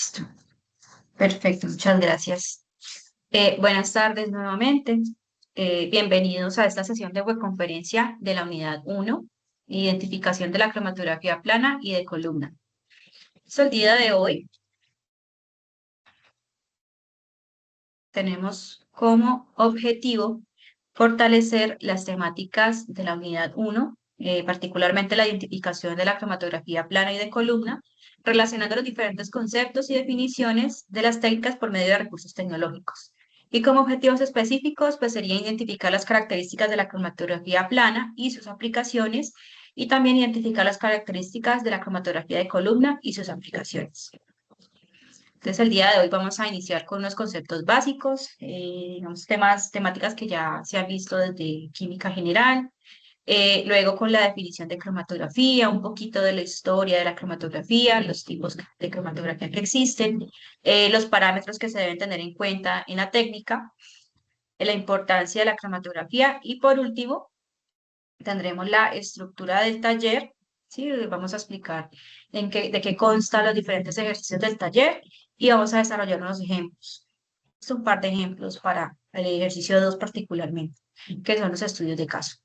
Listo. Perfecto, muchas gracias. Buenas tardes nuevamente. Bienvenidos a esta sesión de webconferencia de la unidad 1, identificación de la cromatografía plana y de columna. El día de hoy tenemos como objetivo fortalecer las temáticas de la unidad 1, particularmente la identificación de la cromatografía plana y de columna, relacionando los diferentes conceptos y definiciones de las técnicas por medio de recursos tecnológicos. Y como objetivos específicos, pues sería identificar las características de la cromatografía plana y sus aplicaciones, y también identificar las características de la cromatografía de columna y sus aplicaciones. Entonces, el día de hoy vamos a iniciar con unos conceptos básicos, digamos, temáticas que ya se han visto desde química general, luego con la definición de cromatografía, un poquito de la historia de la cromatografía, los tipos de cromatografía que existen, los parámetros que se deben tener en cuenta en la técnica, la importancia de la cromatografía y por último tendremos la estructura del taller, ¿sí? Vamos a explicar de qué constan los diferentes ejercicios del taller y vamos a desarrollar unos ejemplos. Es un par de ejemplos para el ejercicio 2 particularmente, que son los estudios de caso.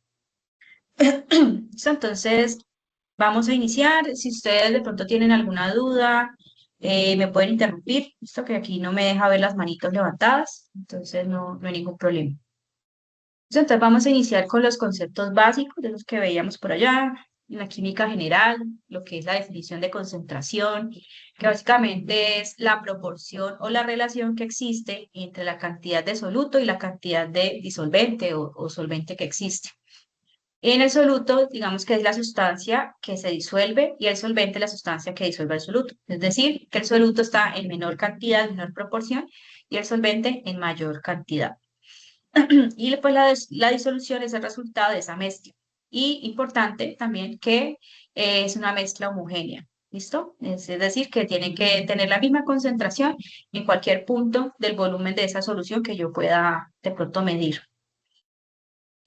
Entonces, vamos a iniciar. Si ustedes de pronto tienen alguna duda, me pueden interrumpir. Esto que aquí no me deja ver las manitos levantadas, entonces no hay ningún problema. Entonces vamos a iniciar con los conceptos básicos de los que veíamos por allá, en la química general, lo que es la definición de concentración, que básicamente es la proporción o la relación que existe entre la cantidad de soluto y la cantidad de disolvente o solvente que existe. En el soluto, digamos que es la sustancia que se disuelve y el solvente la sustancia que disuelve el soluto. Es decir, que el soluto está en menor cantidad, en menor proporción, y el solvente en mayor cantidad. Y después la disolución es el resultado de esa mezcla. Y importante también que es una mezcla homogénea. ¿Listo? Es decir, que tiene que tener la misma concentración en cualquier punto del volumen de esa solución que yo pueda de pronto medir.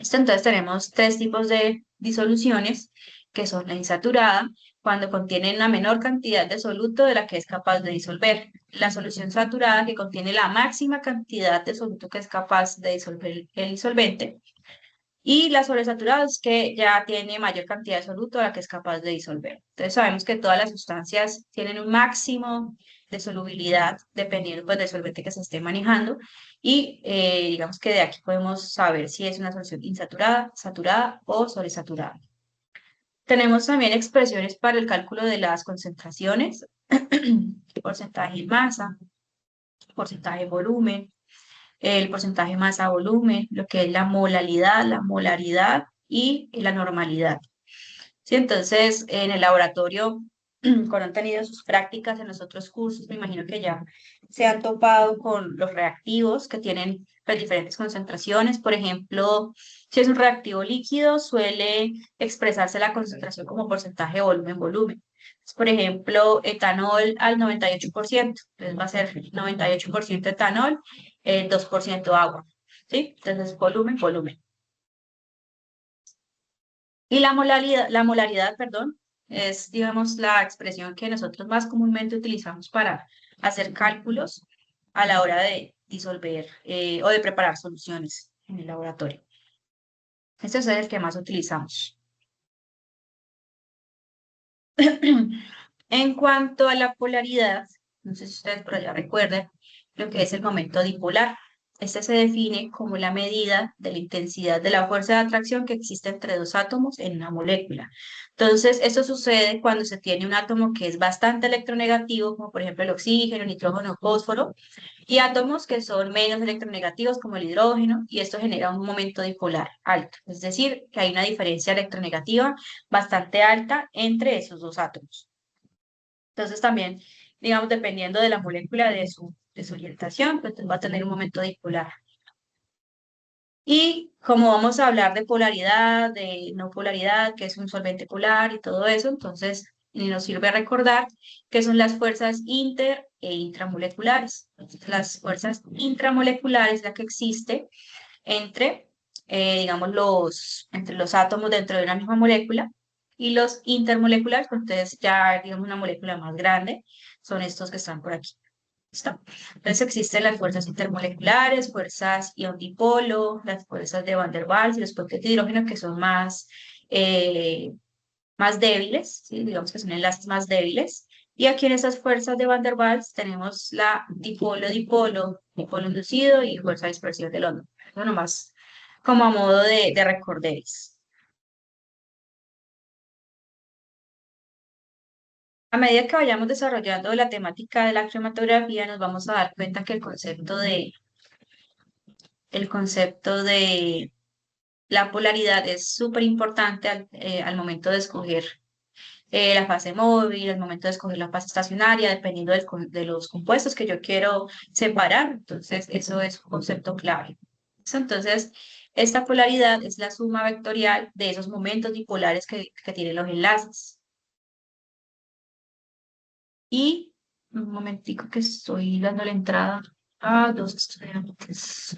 Entonces tenemos tres tipos de disoluciones, que son la insaturada, cuando contienen la menor cantidad de soluto de la que es capaz de disolver. La solución saturada, que contiene la máxima cantidad de soluto que es capaz de disolver el disolvente. Y la sobresaturada es que ya tiene mayor cantidad de soluto a la que es capaz de disolver. Entonces sabemos que todas las sustancias tienen un máximo de solubilidad dependiendo pues, del solvente que se esté manejando y digamos que de aquí podemos saber si es una solución insaturada, saturada o sobresaturada. Tenemos también expresiones para el cálculo de las concentraciones, porcentaje de masa, porcentaje de volumen, el porcentaje masa-volumen, lo que es la molalidad, la molaridad y la normalidad. ¿Sí? Entonces, en el laboratorio, cuando han tenido sus prácticas en los otros cursos, me imagino que ya se han topado con los reactivos que tienen las diferentes concentraciones. Por ejemplo, si es un reactivo líquido, suele expresarse la concentración como porcentaje de volumen-volumen. Por ejemplo, etanol al 98%, entonces va a ser 98% etanol, 2% agua, ¿sí? Entonces, volumen, volumen. Y la molaridad, perdón, es, digamos, la expresión que nosotros más comúnmente utilizamos para hacer cálculos a la hora de disolver o de preparar soluciones en el laboratorio. Este es el que más utilizamos. En cuanto a la polaridad, no sé si ustedes por allá recuerdan lo que es el momento dipolar. Este se define como la medida de la intensidad de la fuerza de atracción que existe entre dos átomos en una molécula. Entonces, esto sucede cuando se tiene un átomo que es bastante electronegativo, como por ejemplo el oxígeno, nitrógeno, fósforo, y átomos que son menos electronegativos, como el hidrógeno, y esto genera un momento dipolar alto. Es decir, que hay una diferencia electronegativa bastante alta entre esos dos átomos. Entonces también, digamos, dependiendo de la molécula de su orientación, pues va a tener un momento dipolar. Y como vamos a hablar de polaridad, de no polaridad, que es un solvente polar y todo eso, entonces nos sirve recordar que son las fuerzas inter e intramoleculares. Entonces, las fuerzas intramoleculares, la que existe entre, digamos, entre los átomos dentro de una misma molécula, Y los intermoleculares, pues entonces ya digamos una molécula más grande, son estos que están por aquí. ¿Listo? Entonces existen las fuerzas intermoleculares, fuerzas ion-dipolo, las fuerzas de Van der Waals y los puentes de hidrógeno que son más débiles, ¿sí? Digamos que son enlaces más débiles. Y aquí en esas fuerzas de Van der Waals tenemos la dipolo-dipolo, dipolo inducido y fuerza de dispersión del hondo. Eso nomás como a modo de recorderis. A medida que vayamos desarrollando la temática de la cromatografía, nos vamos a dar cuenta que el concepto de la polaridad es súper importante al momento de escoger la fase móvil, al momento de escoger la fase estacionaria, dependiendo de los compuestos que yo quiero separar. Entonces, eso es un concepto clave. Entonces, esta polaridad es la suma vectorial de esos momentos dipolares que tienen los enlaces. Y un momentico que estoy dando la entrada a dos estudiantes.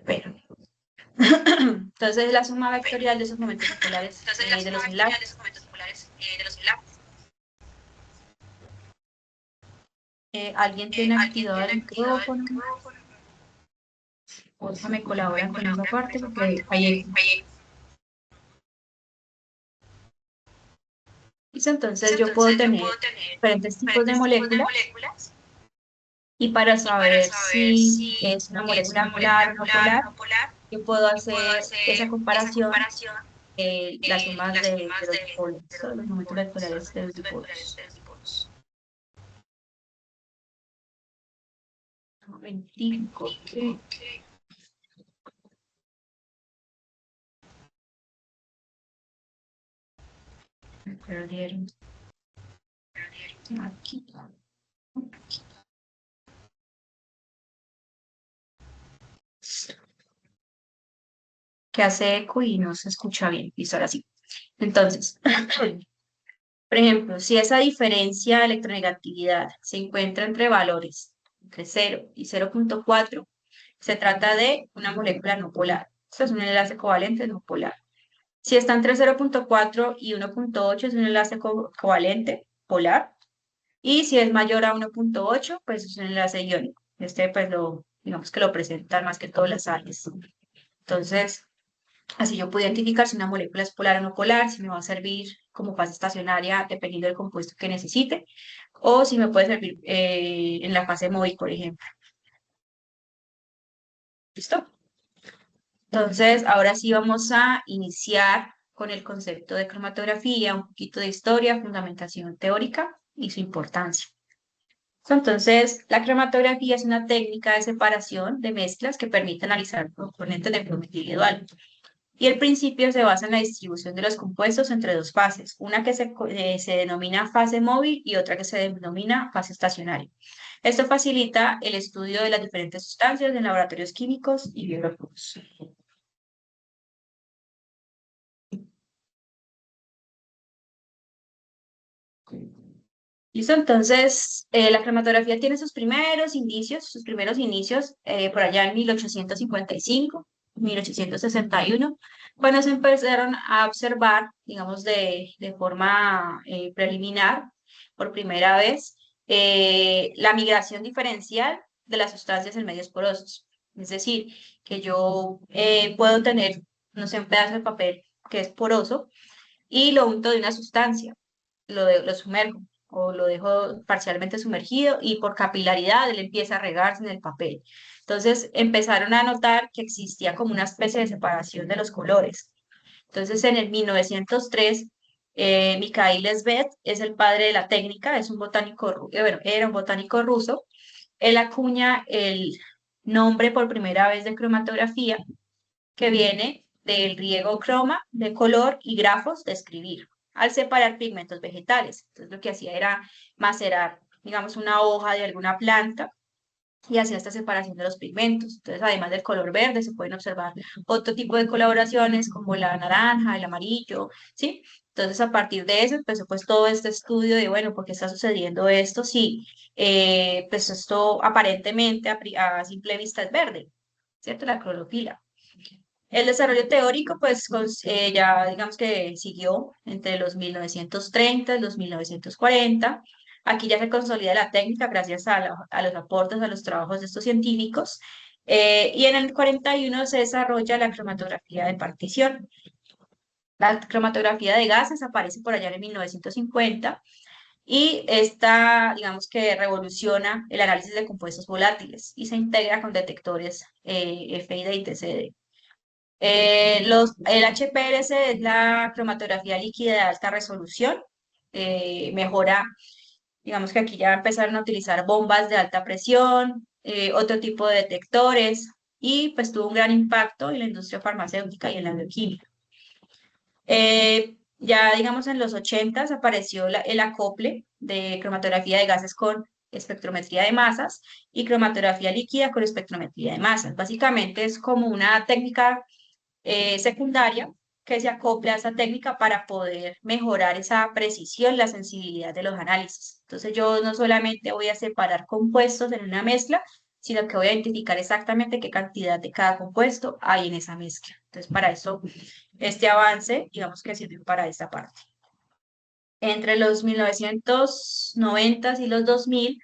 Pero, entonces, la suma vectorial de esos momentos dipolares de los enlaces. ¿Alguien tiene activado el micrófono? Porfa, me colaboran con esa parte porque hay eco. Listo, entonces yo puedo tener diferentes tipos de moléculas y para saber si es una molécula polar o no polar, yo puedo hacer esa comparación las sumas de los dipolos, ¿listo? Los momentos vectoriales de los dipolos. Un momentico, que me perdieron aquí. Que hace eco y no se escucha bien. Listo, ahora sí. Entonces, por ejemplo, si esa diferencia de electronegatividad se encuentra entre valores entre 0 y 0,4, se trata de una molécula no polar. Esto es un enlace covalente no polar. Si está entre 0,4 y 1,8 es un enlace covalente polar. Y si es mayor a 1,8, pues es un enlace iónico. Este, pues, digamos que lo presentan más que todas las sales. Entonces, así yo puedo identificar si una molécula es polar o no polar, si me va a servir como fase estacionaria dependiendo del compuesto que necesite, o si me puede servir en la fase móvil, por ejemplo. ¿Listo? Entonces, ahora sí vamos a iniciar con el concepto de cromatografía, un poquito de historia, fundamentación teórica y su importancia. Entonces, la cromatografía es una técnica de separación de mezclas que permite analizar componentes de forma individual. Y el principio se basa en la distribución de los compuestos entre dos fases, una que se denomina fase móvil y otra que se denomina fase estacionaria. Esto facilita el estudio de las diferentes sustancias en laboratorios químicos y biológicos. Listo, entonces la cromatografía tiene sus primeros inicios por allá en 1855, 1861, cuando se empezaron a observar, digamos, de forma preliminar, por primera vez, la migración diferencial de las sustancias en medios porosos. Es decir, que yo puedo tener, no sé, un pedazo de papel que es poroso y lo unto de una sustancia, lo sumerjo o lo dejo parcialmente sumergido y por capilaridad él empieza a regarse en el papel. Entonces empezaron a notar que existía como una especie de separación de los colores. Entonces en el 1903, Mikhail Svet es el padre de la técnica, es un botánico, bueno, era un botánico ruso. Él acuña el nombre por primera vez de cromatografía, que viene del griego croma, de color, y grafos, de escribir, al separar pigmentos vegetales. Entonces lo que hacía era macerar, digamos, una hoja de alguna planta y así esta separación de los pigmentos. Entonces, además del color verde, se pueden observar otro tipo de colaboraciones como la naranja, el amarillo, ¿sí? Entonces, a partir de eso empezó pues todo este estudio de, bueno, ¿por qué está sucediendo esto? Sí, pues esto aparentemente a simple vista es verde, ¿cierto? La clorofila. El desarrollo teórico, pues ya digamos que siguió entre los 1930 y los 1940. Aquí ya se consolida la técnica gracias a los aportes, a los trabajos de estos científicos. Y en el 41 se desarrolla la cromatografía de partición. La cromatografía de gases aparece por allá en 1950 y esta, digamos que revoluciona el análisis de compuestos volátiles y se integra con detectores FID y TCD. El HPLC es la cromatografía líquida de alta resolución. Mejora, digamos que aquí ya empezaron a utilizar bombas de alta presión, otro tipo de detectores, y pues tuvo un gran impacto en la industria farmacéutica y en la bioquímica. Ya digamos en los 80 apareció el acople de cromatografía de gases con espectrometría de masas y cromatografía líquida con espectrometría de masas. Básicamente es como una técnica secundaria que se acopla a esa técnica para poder mejorar esa precisión, la sensibilidad de los análisis. Entonces yo no solamente voy a separar compuestos en una mezcla, sino que voy a identificar exactamente qué cantidad de cada compuesto hay en esa mezcla. Entonces para eso este avance, digamos que sirve para esta parte. Entre los 1990 y los 2000,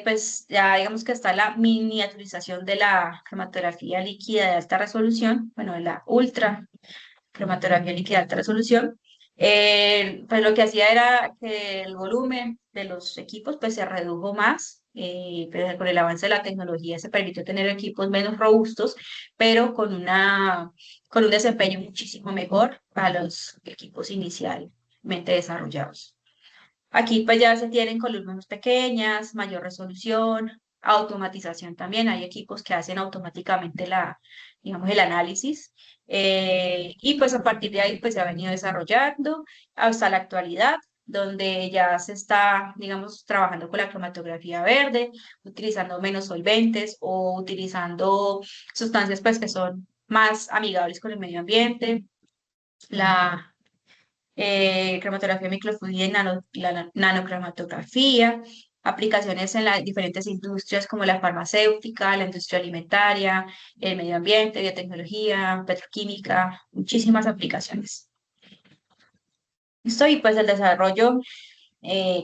pues ya digamos que está la miniaturización de la cromatografía líquida de alta resolución, bueno, de la ultra cromatografía líquida de alta resolución. Pues lo que hacía era que el volumen de los equipos pues se redujo más, pues, con el avance de la tecnología se permitió tener equipos menos robustos, pero con un desempeño muchísimo mejor para los equipos inicialmente desarrollados. Aquí pues ya se tienen columnas más pequeñas, mayor resolución, automatización también. Hay equipos que hacen automáticamente digamos, el análisis. Y pues a partir de ahí pues se ha venido desarrollando hasta la actualidad, donde ya se está, digamos, trabajando con la cromatografía verde, utilizando menos solventes o utilizando sustancias pues que son más amigables con el medio ambiente. La cromatografía microfluida y la nanocromatografía, aplicaciones en las diferentes industrias como la farmacéutica, la industria alimentaria, el medio ambiente, biotecnología, petroquímica, muchísimas aplicaciones. Listo, y pues el desarrollo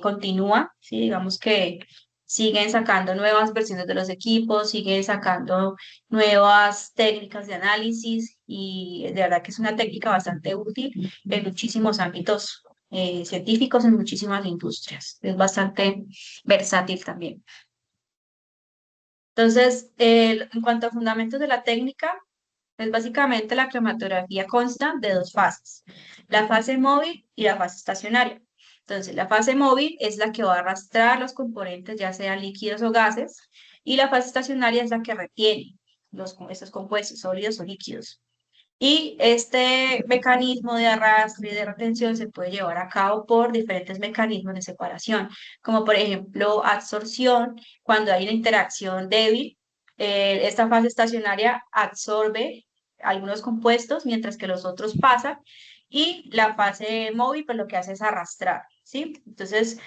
continúa, ¿sí? Digamos que siguen sacando nuevas versiones de los equipos, siguen sacando nuevas técnicas de análisis y de verdad que es una técnica bastante útil en muchísimos ámbitos científicos, en muchísimas industrias. Es bastante versátil también. Entonces, en cuanto a fundamentos de la técnica, pues básicamente la cromatografía consta de dos fases, la fase móvil y la fase estacionaria. Entonces, la fase móvil es la que va a arrastrar los componentes, ya sean líquidos o gases, y la fase estacionaria es la que retiene estos compuestos sólidos o líquidos. Y este mecanismo de arrastre y de retención se puede llevar a cabo por diferentes mecanismos de separación, como por ejemplo absorción, cuando hay una interacción débil, esta fase estacionaria absorbe algunos compuestos mientras que los otros pasan y la fase móvil pues lo que hace es arrastrar, ¿sí? Entonces,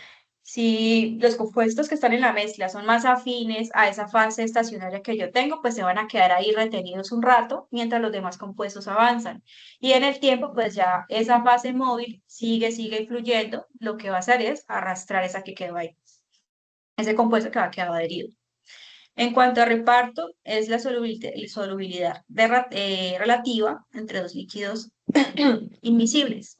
si los compuestos que están en la mezcla son más afines a esa fase estacionaria que yo tengo, pues se van a quedar ahí retenidos un rato mientras los demás compuestos avanzan. Y en el tiempo, pues ya esa fase móvil sigue fluyendo. Lo que va a hacer es arrastrar esa que quedó ahí, ese compuesto que va a quedar adherido. En cuanto a reparto, es la solubilidad relativa entre dos líquidos invisibles.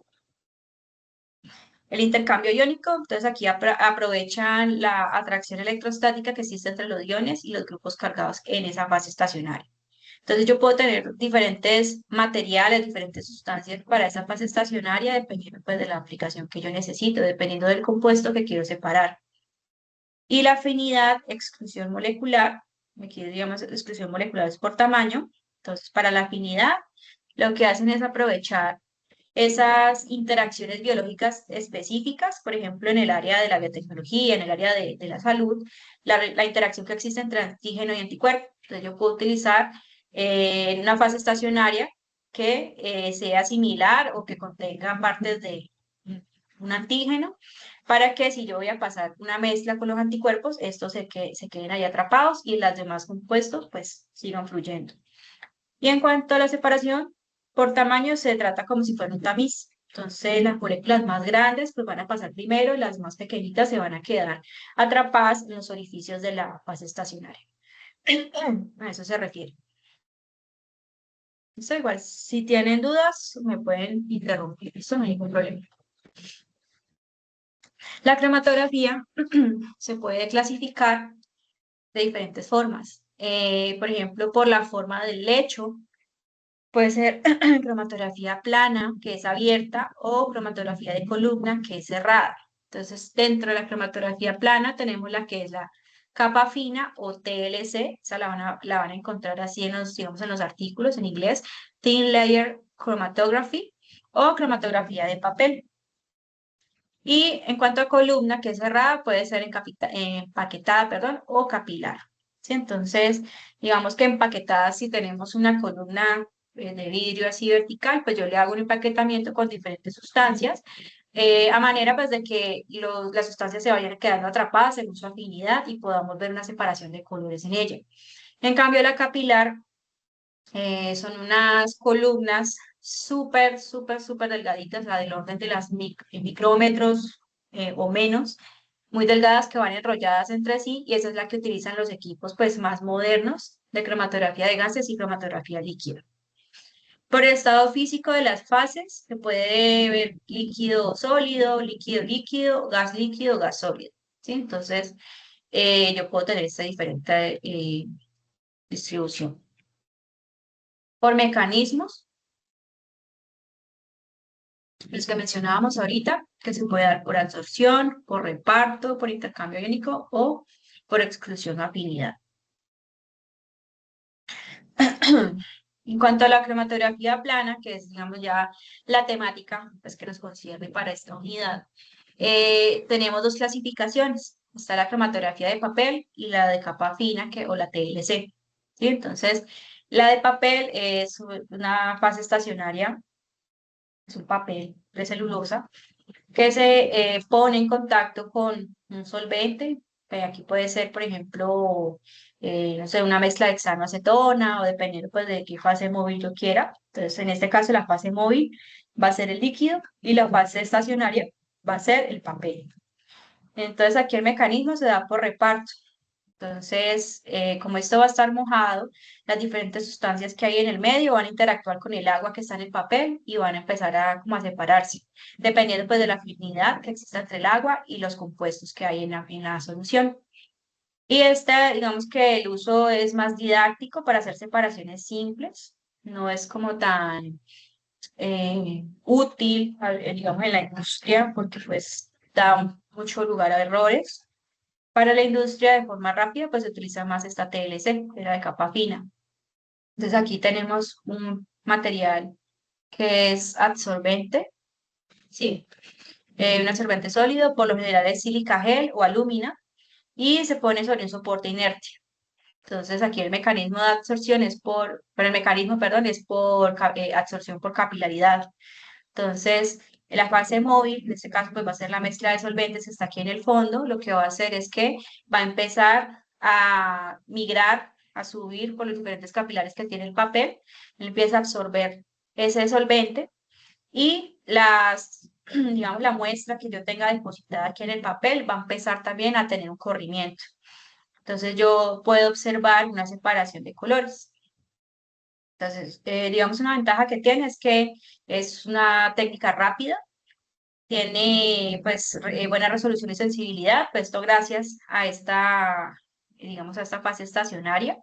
El intercambio iónico, entonces aquí aprovechan la atracción electrostática que existe entre los iones y los grupos cargados en esa fase estacionaria. Entonces yo puedo tener diferentes materiales, diferentes sustancias para esa fase estacionaria dependiendo pues, de la aplicación que yo necesito, dependiendo del compuesto que quiero separar. Y la afinidad, exclusión molecular, aquí digamos exclusión molecular es por tamaño. Entonces para la afinidad lo que hacen es aprovechar esas interacciones biológicas específicas, por ejemplo, en el área de la biotecnología, en el área de la salud, la interacción que existe entre antígeno y anticuerpo. Entonces, yo puedo utilizar una fase estacionaria que sea similar o que contenga partes de un antígeno, para que si yo voy a pasar una mezcla con los anticuerpos, estos se queden ahí atrapados y los demás compuestos pues sigan fluyendo. Y en cuanto a la separación por tamaño, se trata como si fuera un tamiz. Entonces, las moléculas más grandes pues van a pasar primero y las más pequeñitas se van a quedar atrapadas en los orificios de la fase estacionaria. A eso se refiere. Eso igual, si tienen dudas, me pueden interrumpir. Eso no hay ningún problema. La cromatografía se puede clasificar de diferentes formas. Por ejemplo, por la forma del lecho, puede ser cromatografía plana, que es abierta, o cromatografía de columna, que es cerrada. Entonces, dentro de la cromatografía plana tenemos la que es la capa fina o TLC, esa la van a encontrar así en los, digamos, en los artículos en inglés, Thin Layer Chromatography o cromatografía de papel. Y en cuanto a columna, que es cerrada, puede ser empaquetada, perdón, o capilar. ¿Sí? Entonces, digamos que empaquetada, si tenemos una columna de vidrio así vertical, pues yo le hago un empaquetamiento con diferentes sustancias, a manera pues de que las sustancias se vayan quedando atrapadas según su afinidad y podamos ver una separación de colores en ella. En cambio, la capilar son unas columnas súper, súper, súper delgaditas, la del orden de las micrómetros o menos, muy delgadas que van enrolladas entre sí, y esa es la que utilizan los equipos pues más modernos de cromatografía de gases y cromatografía líquida. Por el estado físico de las fases se puede ver líquido sólido, líquido líquido, gas sólido. ¿Sí? Entonces, yo puedo tener esta diferente distribución. Por mecanismos, los que mencionábamos ahorita, que se puede dar por absorción, por reparto, por intercambio iónico o por exclusión o afinidad. En cuanto a la cromatografía plana, que es, digamos, ya la temática pues, que nos concierne para esta unidad, tenemos dos clasificaciones. Está la cromatografía de papel y la de capa fina, o la TLC. ¿Sí? Entonces, la de papel es una fase estacionaria, es un papel de celulosa, que se pone en contacto con un solvente. Aquí puede ser, por ejemplo, no sé, una mezcla de hexanoacetona o dependiendo pues, de qué fase móvil yo quiera. Entonces, en este caso, la fase móvil va a ser el líquido y la fase estacionaria va a ser el papel. Entonces, aquí el mecanismo se da por reparto. Entonces, como esto va a estar mojado, las diferentes sustancias que hay en el medio van a interactuar con el agua que está en el papel y van a empezar como a separarse, dependiendo pues de la afinidad que exista entre el agua y los compuestos que hay en la solución. Y digamos que el uso es más didáctico para hacer separaciones simples, no es como tan útil, digamos, en la industria, porque pues da mucho lugar a errores. Para la industria de forma rápida, pues se utiliza más esta TLC, que era de capa fina. Entonces aquí tenemos un material que es absorbente, sí, un absorbente sólido, por lo general es sílica gel o alúmina, y se pone sobre un soporte inerte. Entonces aquí el mecanismo de absorción pero el mecanismo, perdón, es por absorción por capilaridad. Entonces, en la fase móvil, en este caso, pues va a ser la mezcla de solventes que está aquí en el fondo. Lo que va a hacer es que va a empezar a migrar, a subir por los diferentes capilares que tiene el papel. Empieza a absorber ese solvente y digamos, la muestra que yo tenga depositada aquí en el papel va a empezar también a tener un corrimiento. Entonces, yo puedo observar una separación de colores. Entonces, digamos, una ventaja que tiene es que es una técnica rápida, tiene pues buena resolución y sensibilidad, pues esto gracias a digamos, a esta fase estacionaria.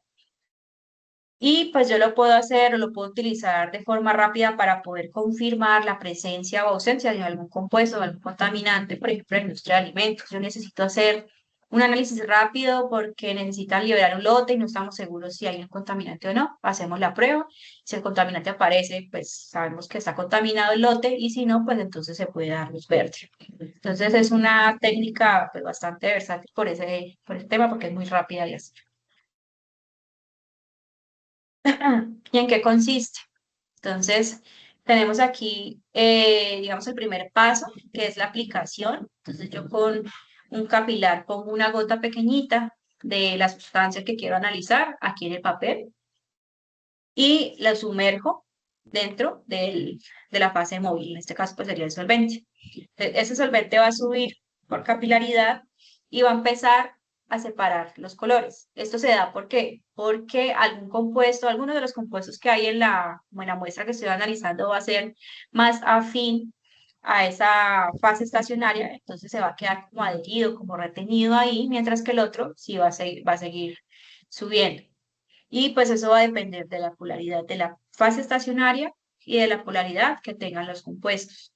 Y pues yo lo puedo hacer o lo puedo utilizar de forma rápida para poder confirmar la presencia o ausencia de algún compuesto o algún contaminante, por ejemplo, en la industria de alimentos. Yo necesito hacer un análisis rápido porque necesitan liberar un lote y no estamos seguros si hay un contaminante o no. Hacemos la prueba. Si el contaminante aparece, pues sabemos que está contaminado el lote y si no, pues entonces se puede dar luz verde. Entonces es una técnica pues, bastante versátil por ese tema porque es muy rápida y así. ¿Y en qué consiste? Entonces, tenemos aquí, digamos, el primer paso, que es la aplicación. Entonces, yo con un capilar pongo una gota pequeñita de la sustancia que quiero analizar aquí en el papel y la sumerjo dentro de la fase móvil. En este caso, pues sería el solvente. Ese solvente va a subir por capilaridad y va a empezar a separar los colores. Esto se da porque algún compuesto, alguno de los compuestos que hay en la muestra que estoy analizando va a ser más afín a esa fase estacionaria, entonces se va a quedar como adherido, como retenido ahí, mientras que el otro sí va a seguir subiendo. Y pues eso va a depender de la polaridad de la fase estacionaria y de la polaridad que tengan los compuestos.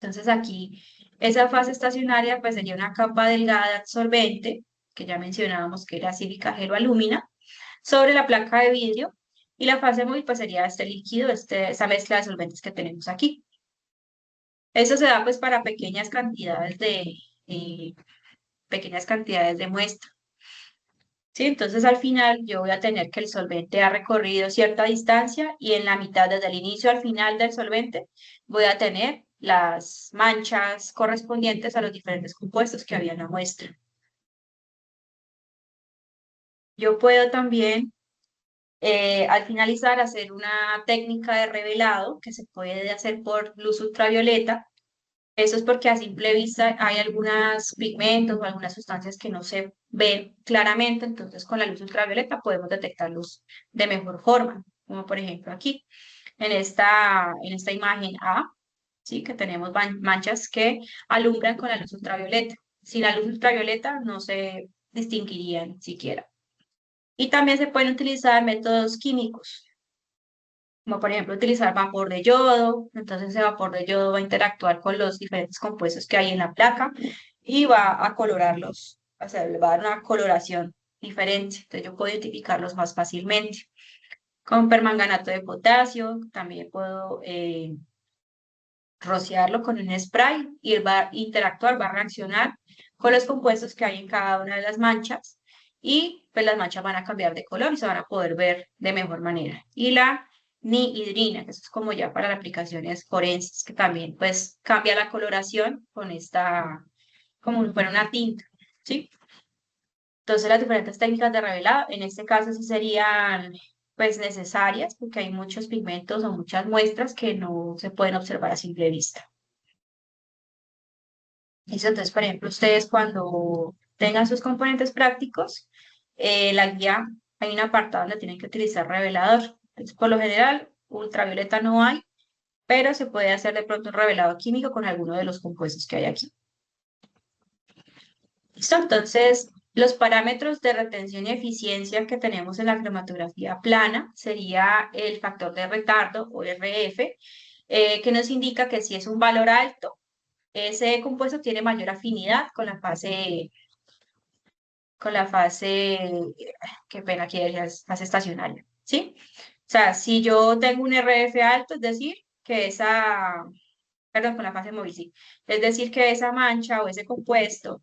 Entonces aquí esa fase estacionaria pues sería una capa delgada de absorbente, que ya mencionábamos que era sílica gel o alúmina, sobre la placa de vidrio y la fase móvil pues sería este líquido, esa mezcla de solventes que tenemos aquí. Eso se da pues para eh, pequeñas cantidades de muestra. ¿Sí? Entonces al final yo voy a tener que el solvente ha recorrido cierta distancia y en la mitad, desde el inicio al final del solvente, voy a tener las manchas correspondientes a los diferentes compuestos que había en la muestra. Yo puedo también, al finalizar, hacer una técnica de revelado que se puede hacer por luz ultravioleta. Eso es porque a simple vista hay algunos pigmentos o algunas sustancias que no se ven claramente, entonces con la luz ultravioleta podemos detectarlos de mejor forma, como por ejemplo aquí, en esta imagen A, ¿sí? Que tenemos manchas que alumbran con la luz ultravioleta. Sin la luz ultravioleta no se distinguirían siquiera. Y también se pueden utilizar métodos químicos como por ejemplo utilizar vapor de yodo, entonces ese vapor de yodo va a interactuar con los diferentes compuestos que hay en la placa y va a colorarlos, o sea, le va a dar una coloración diferente, entonces yo puedo identificarlos más fácilmente. Con permanganato de potasio, también puedo rociarlo con un spray y él va a interactuar, va a reaccionar con los compuestos que hay en cada una de las manchas y pues las manchas van a cambiar de color y se van a poder ver de mejor manera. Y la nihidrina, que eso es como ya para las aplicaciones forenses, que también pues cambia la coloración con esta, como si fuera una tinta, ¿sí? Entonces las diferentes técnicas de revelado, en este caso sí serían pues necesarias porque hay muchos pigmentos o muchas muestras que no se pueden observar a simple vista. Listo, entonces, por ejemplo, ustedes cuando tengan sus componentes prácticos, la guía, hay un apartado donde tienen que utilizar revelador. Entonces, por lo general, ultravioleta no hay, pero se puede hacer de pronto un revelado químico con alguno de los compuestos que hay aquí. Listo, entonces, los parámetros de retención y eficiencia que tenemos en la cromatografía plana sería el factor de retardo o RF, que nos indica que si es un valor alto, ese compuesto tiene mayor afinidad con la fase, qué pena que es fase estacionaria, ¿sí? O sea, si yo tengo un RF alto, es decir, que perdón, con la fase móvil, sí, es decir, que esa mancha o ese compuesto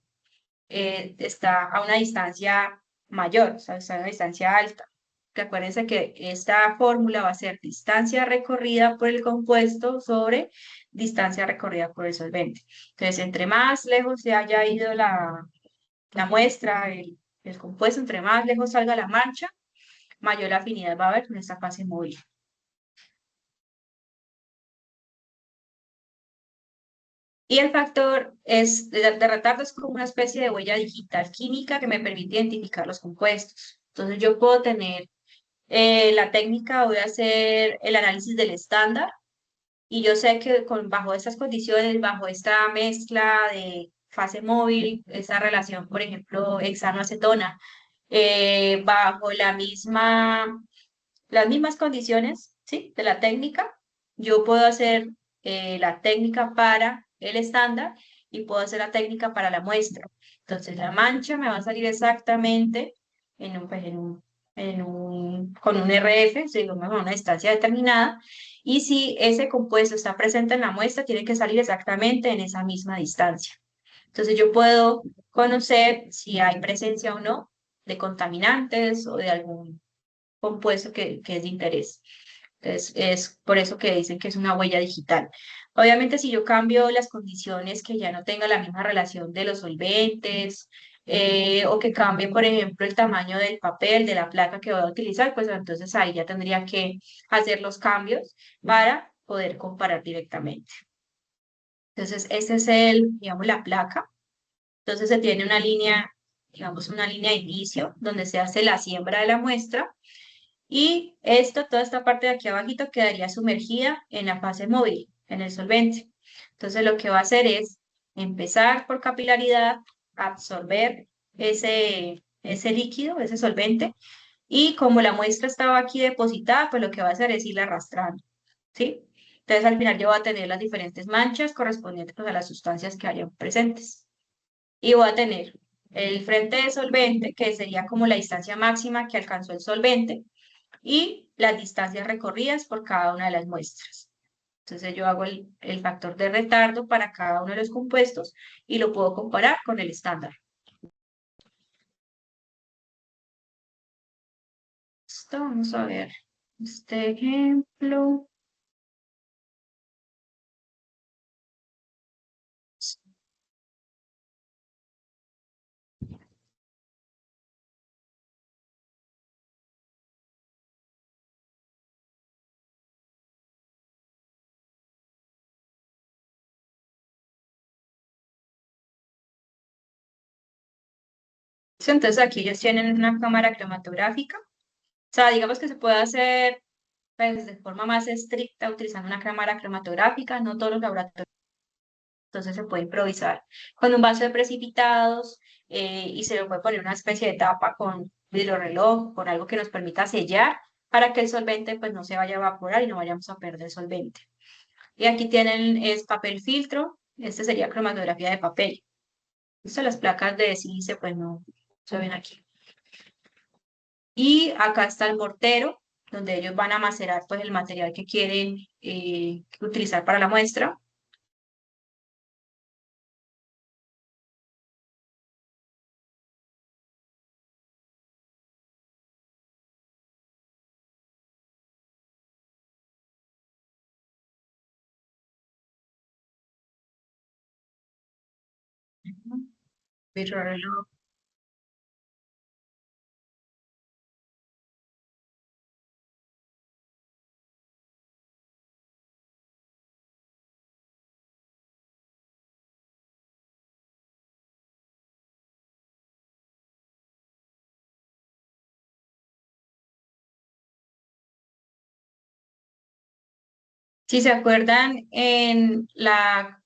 está a una distancia mayor, o sea, está a una distancia alta. Que acuérdense que esta fórmula va a ser distancia recorrida por el compuesto sobre distancia recorrida por el solvente. Entonces, entre más lejos se haya ido la muestra, el compuesto, entre más lejos salga la mancha, mayor afinidad va a haber con esta fase móvil. Y el factor de retardo es como una especie de huella digital química que me permite identificar los compuestos. Entonces yo puedo tener la técnica, voy a hacer el análisis del estándar y yo sé que bajo estas condiciones, bajo esta mezcla de fase móvil, esa relación, por ejemplo, hexanoacetona, bajo las mismas condiciones, ¿sí? De la técnica, yo puedo hacer la técnica para el estándar y puedo hacer la técnica para la muestra. Entonces la mancha me va a salir exactamente pues, con un RF, digamos, a una distancia determinada. Y si ese compuesto está presente en la muestra, tiene que salir exactamente en esa misma distancia. Entonces yo puedo conocer si hay presencia o no de contaminantes o de algún compuesto que es de interés. Entonces, es por eso que dicen que es una huella digital. Obviamente, si yo cambio las condiciones que ya no tenga la misma relación de los solventes, o que cambie, por ejemplo, el tamaño del papel, de la placa que voy a utilizar, pues entonces ahí ya tendría que hacer los cambios para poder comparar directamente. Entonces, este es digamos, la placa. Entonces, se tiene una línea, digamos, una línea de inicio donde se hace la siembra de la muestra y toda esta parte de aquí abajito quedaría sumergida en la fase móvil, en el solvente. Entonces lo que va a hacer es empezar por capilaridad, absorber ese líquido, ese solvente, y como la muestra estaba aquí depositada, pues lo que va a hacer es irla arrastrando, ¿sí? Entonces al final yo voy a tener las diferentes manchas correspondientes pues, a las sustancias que hayan presentes. Y voy a tener el frente de solvente, que sería como la distancia máxima que alcanzó el solvente, y las distancias recorridas por cada una de las muestras. Entonces yo hago el factor de retardo para cada uno de los compuestos y lo puedo comparar con el estándar. Vamos a ver este ejemplo. Entonces aquí ellos tienen una cámara cromatográfica. O sea, digamos que se puede hacer pues, de forma más estricta utilizando una cámara cromatográfica. No todos los laboratorios, entonces se puede improvisar con un vaso de precipitados, y se le puede poner una especie de tapa con reloj, con algo que nos permita sellar para que el solvente pues no se vaya a evaporar y no vayamos a perder solvente. Y aquí tienen es papel filtro, este sería cromatografía de papel. Esto las placas de sílice pues no se ven aquí. Y acá está el mortero, donde ellos van a macerar pues el material que quieren utilizar para la muestra. Vitroreloj. Si se acuerdan, en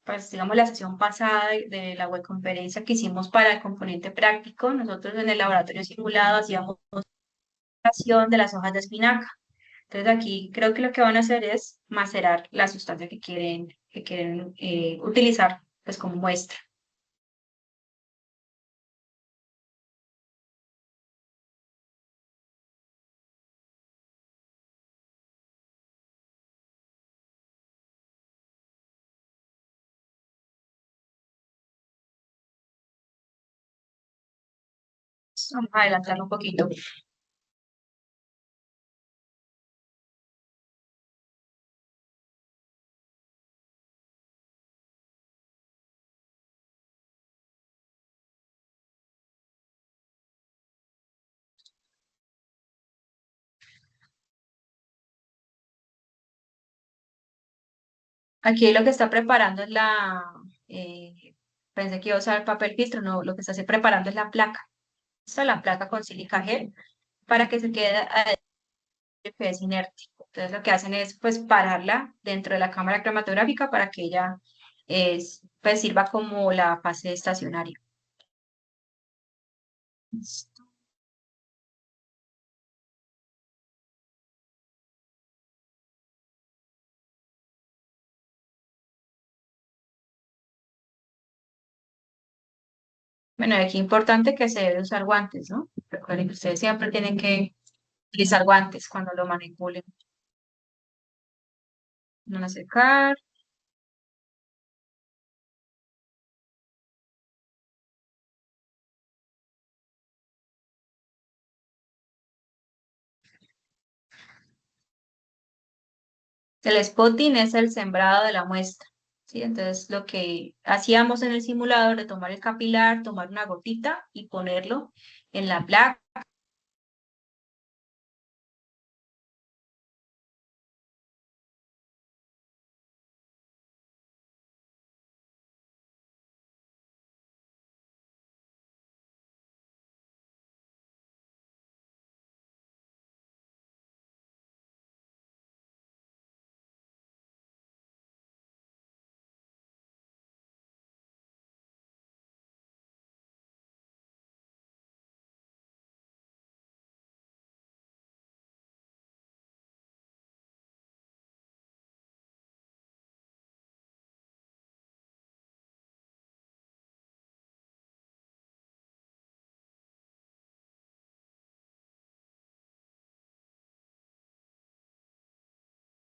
pues, digamos, la sesión pasada de la webconferencia que hicimos para el componente práctico, nosotros en el laboratorio simulado hacíamos acción de las hojas de espinaca. Entonces aquí creo que lo que van a hacer es macerar la sustancia que quieren utilizar pues como muestra. Vamos a adelantar un poquito. Aquí lo que está preparando es pensé que iba a usar papel filtro, no, lo que está preparando es la placa. Esta es la placa con silica gel para que se quede que es inerte. Entonces lo que hacen es pues pararla dentro de la cámara cromatográfica para que ella pues sirva como la fase estacionaria. Bueno, aquí importante que se debe usar guantes, ¿no? Recuerden que ustedes siempre tienen que utilizar guantes cuando lo manipulen. Van a secar. El spotting es el sembrado de la muestra, ¿sí? Entonces, lo que hacíamos en el simulador de tomar el capilar, tomar una gotita y ponerlo en la placa.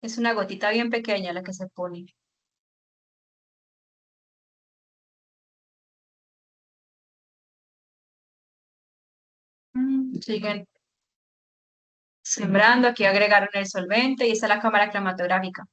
Es una gotita bien pequeña la que se pone. Siguen sembrando, aquí agregaron el solvente y está la cámara cromatográfica.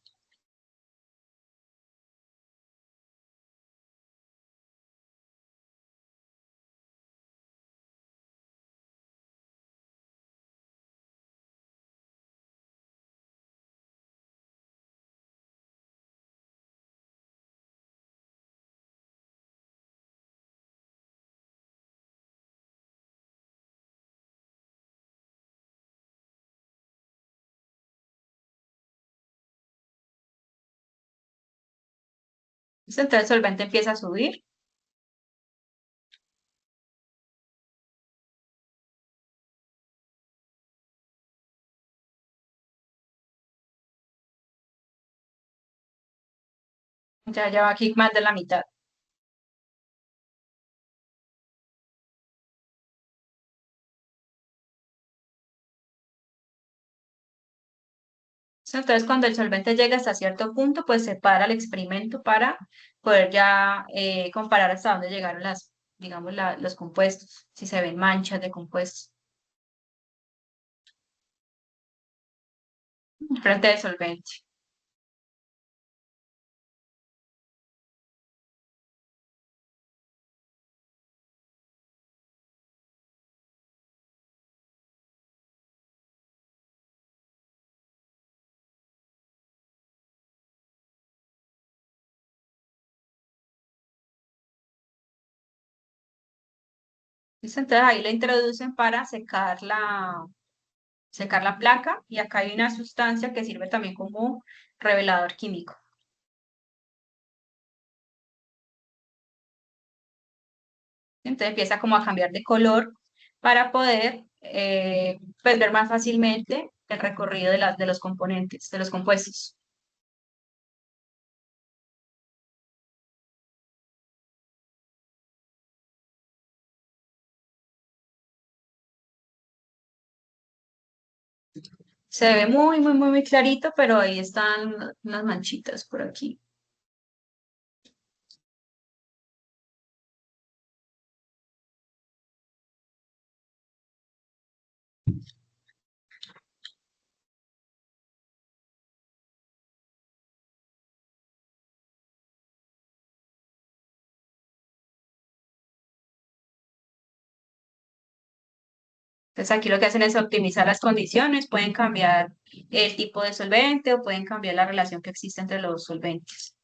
Entonces el solvente empieza a subir, ya va aquí más de la mitad. Entonces, cuando el solvente llega hasta cierto punto, pues se para el experimento para poder ya comparar hasta dónde llegaron digamos, los compuestos, si se ven manchas de compuestos frente del solvente. ¿Listo? Entonces ahí la introducen para secar la placa y acá hay una sustancia que sirve también como revelador químico. Entonces empieza como a cambiar de color para poder pues, ver más fácilmente el recorrido de los componentes, de los compuestos. Se ve muy clarito, pero ahí están unas manchitas por aquí. Entonces aquí lo que hacen es optimizar las condiciones, pueden cambiar el tipo de solvente o pueden cambiar la relación que existe entre los solventes.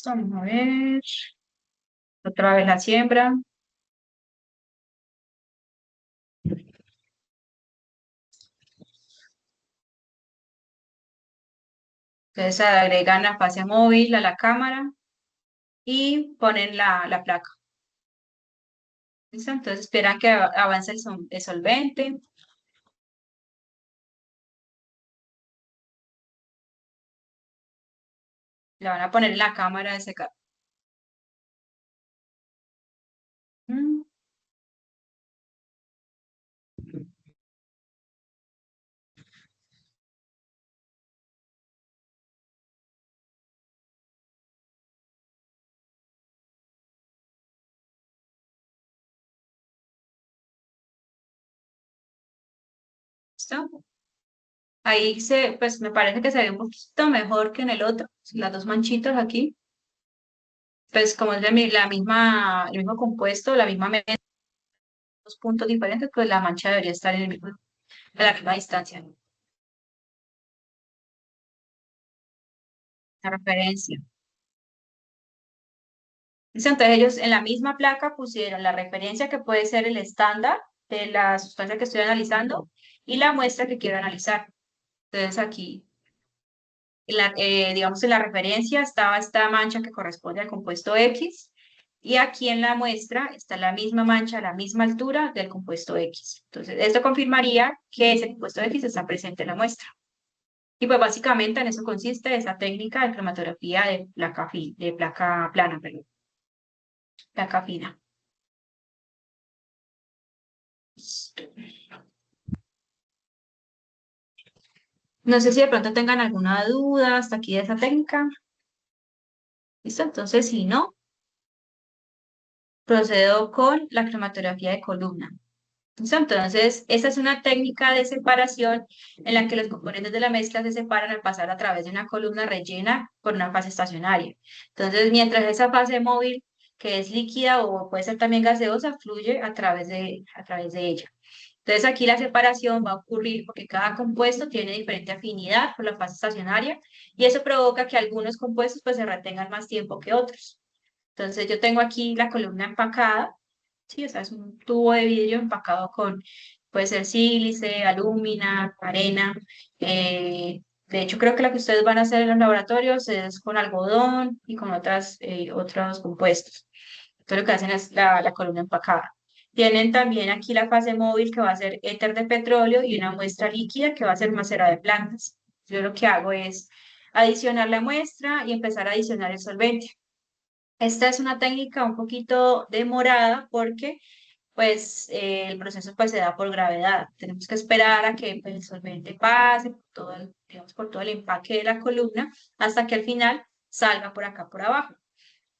Vamos a ver, otra vez la siembra. Entonces agregan la fase móvil a la cámara y ponen la placa. ¿Listo? Entonces esperan que avance el solvente, la van a poner en la cámara de secar. ¿Listo? Ahí pues me parece que se ve un poquito mejor que en el otro, las dos manchitas aquí. Pues como es el mismo compuesto, la misma mezcla, dos puntos diferentes, pues la mancha debería estar a la misma distancia, ¿no? La referencia. Listo, entonces ellos en la misma placa pusieron la referencia que puede ser el estándar de la sustancia que estoy analizando y la muestra que quiero analizar. Entonces aquí, digamos en la referencia estaba esta mancha que corresponde al compuesto X y aquí en la muestra está la misma mancha a la misma altura del compuesto X. Entonces esto confirmaría que ese compuesto X está presente en la muestra. Y pues básicamente en eso consiste esa técnica de cromatografía de placa plana, perdón, placa fina. No sé si de pronto tengan alguna duda hasta aquí de esa técnica. ¿Listo? Entonces, si no, procedo con la cromatografía de columna. ¿Listo? Entonces, esta es una técnica de separación en la que los componentes de la mezcla se separan al pasar a través de una columna rellena por una fase estacionaria. Entonces, mientras esa fase móvil, que es líquida o puede ser también gaseosa, fluye a través de ella. Entonces aquí la separación va a ocurrir porque cada compuesto tiene diferente afinidad por la fase estacionaria y eso provoca que algunos compuestos pues se retengan más tiempo que otros. Entonces yo tengo aquí la columna empacada, sí, o sea, es un tubo de vidrio empacado con, puede ser sílice, alúmina, arena. De hecho, creo que lo que ustedes van a hacer en los laboratorios es con algodón y con otros compuestos. Entonces lo que hacen es la columna empacada. Tienen también aquí la fase móvil que va a ser éter de petróleo y una muestra líquida que va a ser macera de plantas. Yo lo que hago es adicionar la muestra y empezar a adicionar el solvente. Esta es una técnica un poquito demorada porque el proceso pues se da por gravedad. Tenemos que esperar a que pues, el solvente pase por todo digamos, por todo el empaque de la columna hasta que al final salga por acá por abajo.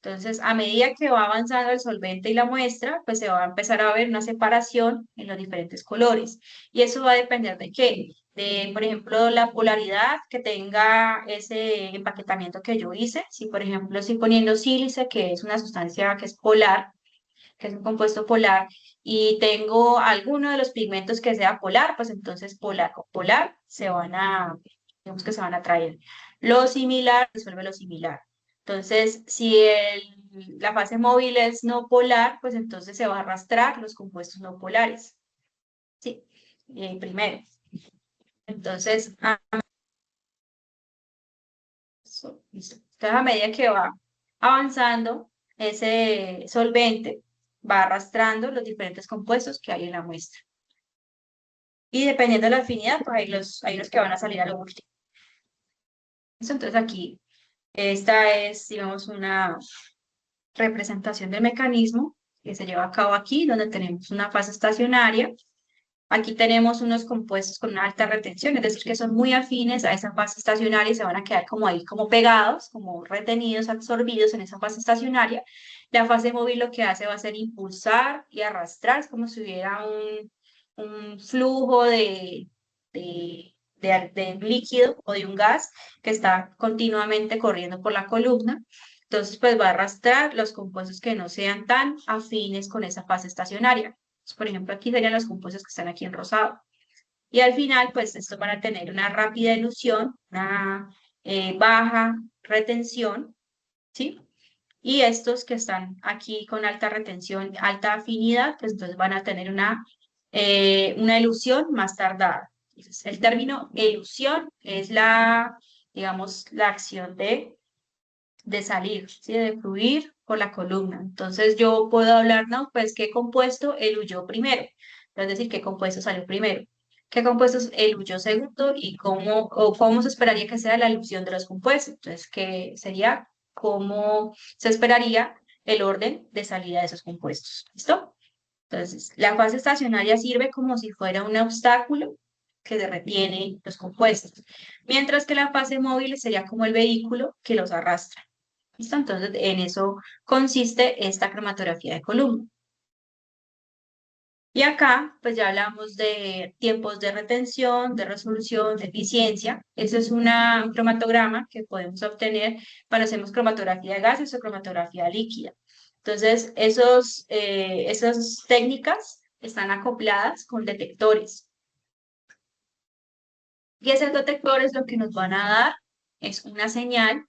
Entonces, a medida que va avanzando el solvente y la muestra, pues se va a empezar a ver una separación en los diferentes colores. Y eso va a depender de qué? De, por ejemplo, la polaridad que tenga ese empaquetamiento que yo hice. Si, por ejemplo, estoy poniendo sílice, que es una sustancia que es polar, que es un compuesto polar, y tengo alguno de los pigmentos que sea polar, pues entonces polar con polar digamos que se van a traer. Lo similar resuelve lo similar. Entonces, si la fase móvil es no polar, pues entonces se va a arrastrar los compuestos no polares. Sí, primero. Entonces, listo. Entonces, a medida que va avanzando, ese solvente va arrastrando los diferentes compuestos que hay en la muestra. Y dependiendo de la afinidad, pues hay los que van a salir a lo último. ¿Listo? Entonces aquí, esta es, digamos, una representación del mecanismo que se lleva a cabo aquí, donde tenemos una fase estacionaria. Aquí tenemos unos compuestos con una alta retención, es decir, que son muy afines a esa fase estacionaria y se van a quedar como ahí, como pegados, como retenidos, absorbidos en esa fase estacionaria. La fase móvil lo que hace va a ser impulsar y arrastrar, es como si hubiera un flujo de un líquido o de un gas que está continuamente corriendo por la columna. Entonces, pues va a arrastrar los compuestos que no sean tan afines con esa fase estacionaria. Por ejemplo, aquí serían los compuestos que están aquí en rosado. Y al final, pues estos van a tener una rápida elusión, una baja retención, ¿sí? Y estos que están aquí con alta retención, alta afinidad, pues entonces van a tener una elusión más tardada. Entonces, el término elusión es digamos, la acción de salir, ¿sí? De fluir por la columna. Entonces yo puedo hablar, ¿no? Pues qué compuesto eluyó primero, es decir, qué compuesto salió primero, qué compuestos eluyó segundo y cómo se esperaría que sea la elusión de los compuestos. Entonces, que sería cómo se esperaría el orden de salida de esos compuestos. ¿Listo? Entonces, la fase estacionaria sirve como si fuera un obstáculo que retiene los compuestos, mientras que la fase móvil sería como el vehículo que los arrastra. ¿Listo? Entonces, en eso consiste esta cromatografía de columna. Y acá, pues ya hablamos de tiempos de retención, de resolución, de eficiencia. Eso es un cromatograma que podemos obtener cuando hacemos cromatografía de gases o cromatografía líquida. Entonces, esas técnicas están acopladas con detectores. Y esos detectores lo que nos van a dar es una señal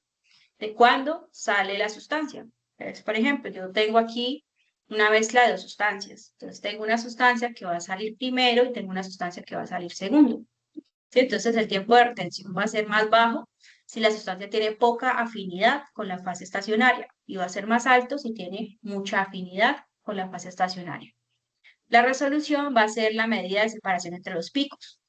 de cuándo sale la sustancia. Entonces, por ejemplo, yo tengo aquí una mezcla de dos sustancias. Entonces, tengo una sustancia que va a salir primero y tengo una sustancia que va a salir segundo. ¿Sí? Entonces, el tiempo de retención va a ser más bajo si la sustancia tiene poca afinidad con la fase estacionaria y va a ser más alto si tiene mucha afinidad con la fase estacionaria. La resolución va a ser la medida de separación entre los picos,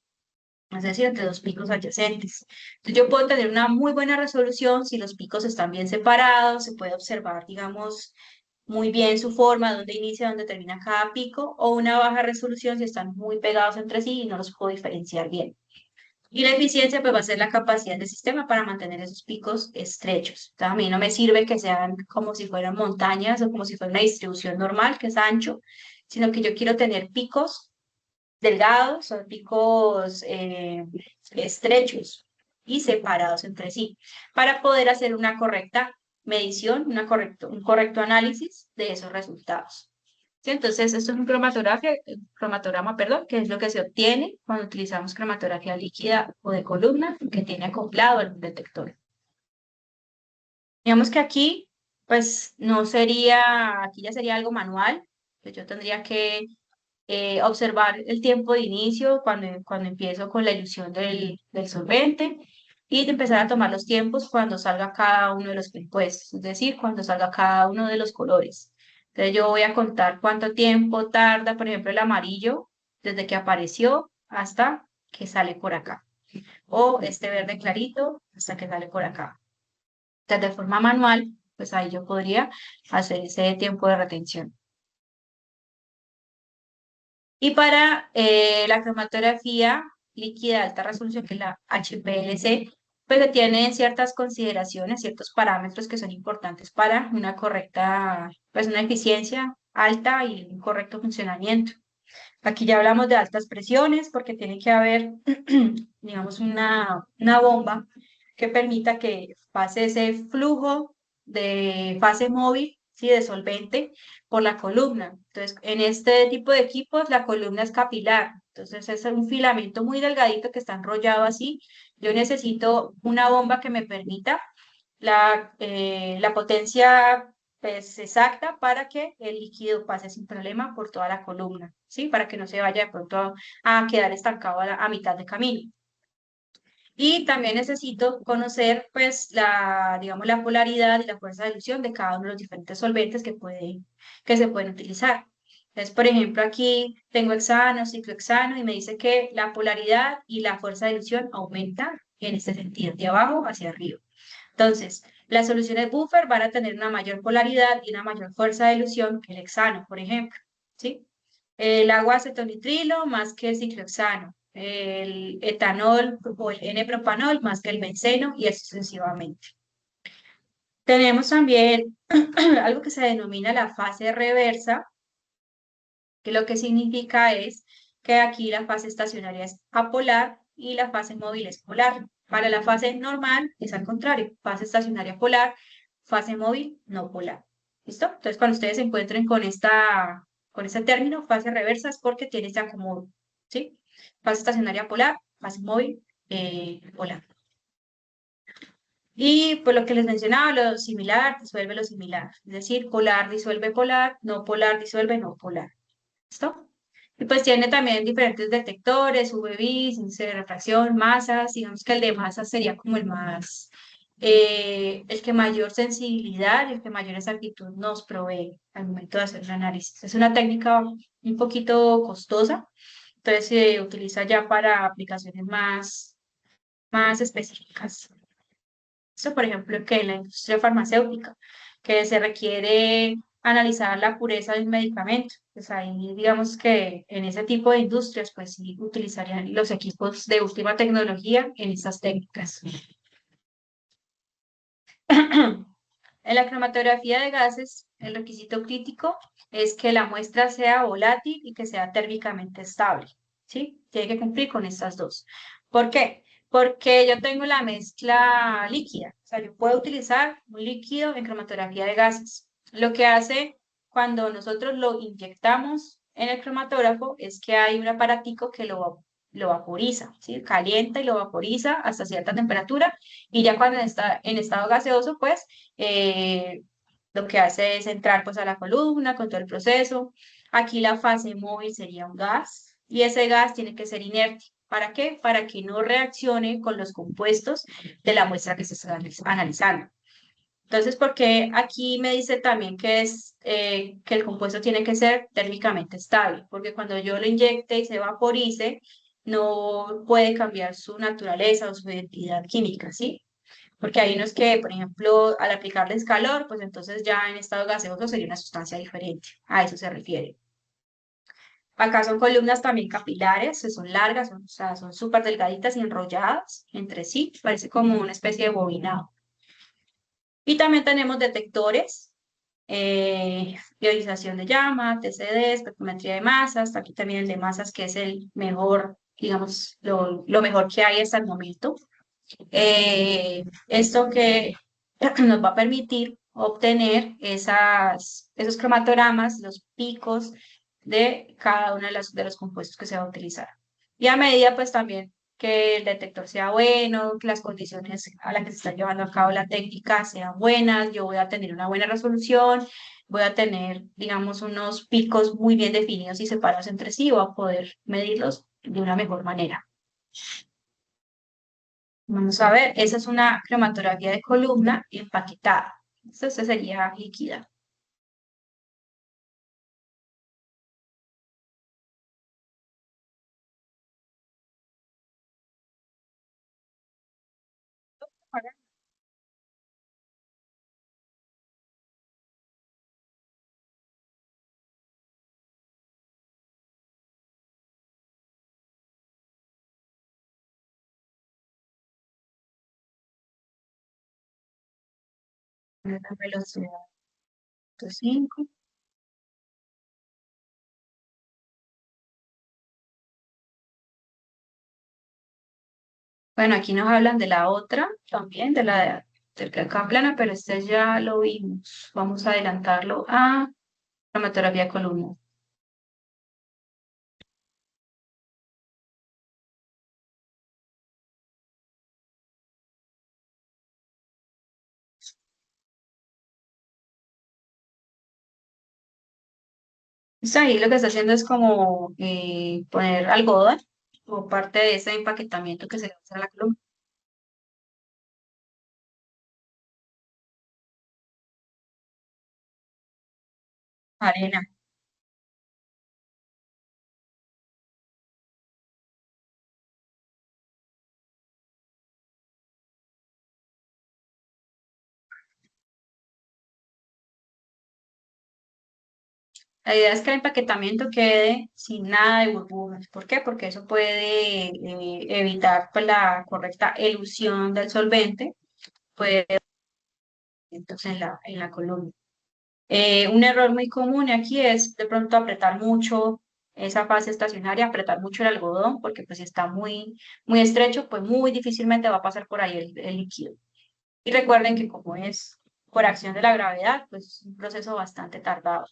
es decir, entre dos picos adyacentes. Entonces, yo puedo tener una muy buena resolución si los picos están bien separados, se puede observar, digamos, muy bien su forma, dónde inicia, dónde termina cada pico, o una baja resolución si están muy pegados entre sí y no los puedo diferenciar bien. Y la eficiencia pues va a ser la capacidad del sistema para mantener esos picos estrechos. Entonces, a mí no me sirve que sean como si fueran montañas o como si fuera una distribución normal, que es ancho, sino que yo quiero tener picos delgados, son picos estrechos y separados entre sí, para poder hacer una correcta medición, un correcto análisis de esos resultados. ¿Sí? Entonces, esto es un cromatograma, perdón, que es lo que se obtiene cuando utilizamos cromatografía líquida o de columna, que tiene acoplado el detector. Digamos que aquí, pues no sería, aquí ya sería algo manual, pues yo tendría que observar el tiempo de inicio cuando empiezo con la ilusión del solvente y de empezar a tomar los tiempos cuando salga cada uno de los compuestos, es decir, cuando salga cada uno de los colores. Entonces yo voy a contar cuánto tiempo tarda, por ejemplo, el amarillo desde que apareció hasta que sale por acá, o este verde clarito hasta que sale por acá. Entonces, de forma manual, pues ahí yo podría hacer ese tiempo de retención. Y para la cromatografía líquida de alta resolución, que es la HPLC, pues se tienen ciertas consideraciones, ciertos parámetros que son importantes para una correcta, pues una eficiencia alta y un correcto funcionamiento. Aquí ya hablamos de altas presiones porque tiene que haber, digamos, una bomba que permita que pase ese flujo de fase móvil, ¿sí? De solvente por la columna. Entonces, en este tipo de equipos, la columna es capilar. Entonces, es un filamento muy delgadito que está enrollado así. Yo necesito una bomba que me permita la potencia pues, exacta para que el líquido pase sin problema por toda la columna, ¿sí? Para que no se vaya de pronto a quedar estancado a mitad de camino. Y también necesito conocer, pues, digamos, la polaridad y la fuerza de ilusión de cada uno de los diferentes solventes que se pueden utilizar. Entonces, por ejemplo, aquí tengo hexano, ciclohexano, y me dice que la polaridad y la fuerza de ilusión aumentan en este sentido, de abajo hacia arriba. Entonces, las soluciones buffer van a tener una mayor polaridad y una mayor fuerza de ilusión que el hexano, por ejemplo, ¿sí? El agua acetonitrilo más que el ciclohexano, el etanol o el N-propanol más que el benceno y así sucesivamente. Tenemos también algo que se denomina la fase reversa, que lo que significa es que aquí la fase estacionaria es apolar y la fase móvil es polar. Para la fase normal es al contrario, fase estacionaria polar, fase móvil no polar. ¿Listo? Entonces, cuando ustedes se encuentren con este término, fase reversa, es porque tiene este acomodo, ¿sí? Fase estacionaria polar, fase móvil polar. Y por lo que les mencionaba, lo similar disuelve lo similar, es decir, polar disuelve polar, no polar disuelve no polar. ¿Listo? Y pues tiene también diferentes detectores, UV-Vis, índice de refracción, masas. Digamos que el de masas sería como el que mayor sensibilidad, el que mayor exactitud nos provee al momento de hacer un análisis. Es una técnica un poquito costosa, entonces se utiliza ya para aplicaciones más específicas. Esto, por ejemplo, que en la industria farmacéutica, que se requiere analizar la pureza de un medicamento. Pues ahí, digamos que en ese tipo de industrias, pues sí utilizarían los equipos de última tecnología en estas técnicas. En la cromatografía de gases, el requisito crítico es que la muestra sea volátil y que sea térmicamente estable, ¿sí? Tiene que cumplir con estas dos. ¿Por qué? Porque yo tengo la mezcla líquida, o sea, yo puedo utilizar un líquido en cromatografía de gases. Lo que hace cuando nosotros lo inyectamos en el cromatógrafo es que hay un aparatico que lo vaporiza, ¿sí? Calienta y lo vaporiza hasta cierta temperatura y ya cuando está en estado gaseoso, pues eh, lo que hace es entrar pues a la columna con todo el proceso. Aquí la fase móvil sería un gas y ese gas tiene que ser inerte. ¿Para qué? Para que no reaccione con los compuestos de la muestra que se está analizando. Entonces, porque aquí me dice también que es que el compuesto tiene que ser térmicamente estable, porque cuando yo lo inyecte y se vaporice, no puede cambiar su naturaleza o su identidad química, ¿sí? Porque hay unos que, por ejemplo, al aplicarles calor, pues entonces ya en estado gaseoso sería una sustancia diferente. A eso se refiere. Acá son columnas también capilares, que son largas, o sea, son súper delgaditas y enrolladas entre sí, parece como una especie de bobinado. Y también tenemos detectores, ionización de llama, TCD, espectrometría de masas, aquí también el de masas que es el mejor, digamos, lo mejor que hay hasta el momento. Esto que nos va a permitir obtener esos cromatogramas, los picos de cada uno de los compuestos que se va a utilizar. Y a medida, pues también que el detector sea bueno, que las condiciones a las que se está llevando a cabo la técnica sean buenas, yo voy a tener una buena resolución, voy a tener, digamos, unos picos muy bien definidos y separados entre sí, voy a poder medirlos de una mejor manera. Vamos a ver, esa es una cromatografía de columna empaquetada. Esta sería líquida. La velocidad 5. Bueno, aquí nos hablan de la otra también, del cacao plana, pero este ya lo vimos. Vamos a adelantarlo a cromatografía de columna. Esto ahí lo que está haciendo es como poner algodón o parte de ese empaquetamiento que se le hace a la columna. Arena. La idea es que el empaquetamiento quede sin nada de burbujas. ¿Por qué? Porque eso puede evitar pues, la correcta elusión del solvente, puede entonces en la columna. Un error muy común aquí es de pronto apretar mucho esa fase estacionaria, apretar mucho el algodón, porque pues si está muy estrecho, pues muy difícilmente va a pasar por ahí el líquido. Y recuerden que como es por acción de la gravedad, pues es un proceso bastante tardado.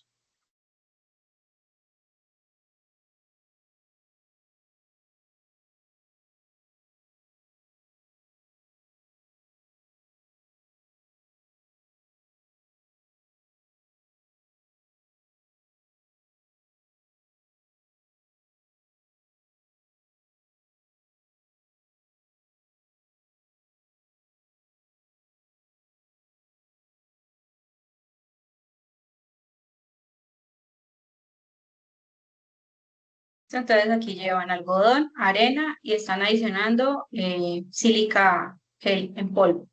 Entonces aquí llevan algodón, arena y están adicionando sílica gel en polvo.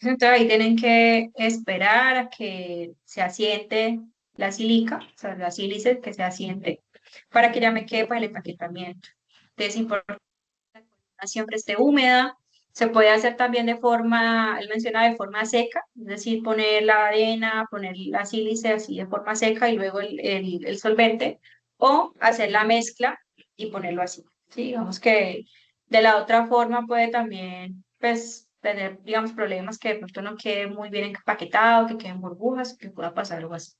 Entonces ahí tienen que esperar a que se asiente la silica, o sea, la sílice que se asiente, para que ya me quede para el empaquetamiento. Entonces, importante que la columna siempre esté húmeda. Se puede hacer también de forma, él menciona de forma seca, es decir, poner la arena, poner la sílice así de forma seca y luego el solvente, o hacer la mezcla y ponerlo así. Sí, digamos que de la otra forma puede también, pues, tener, digamos, problemas que de pronto no quede muy bien empaquetado, que queden burbujas, que pueda pasar algo así.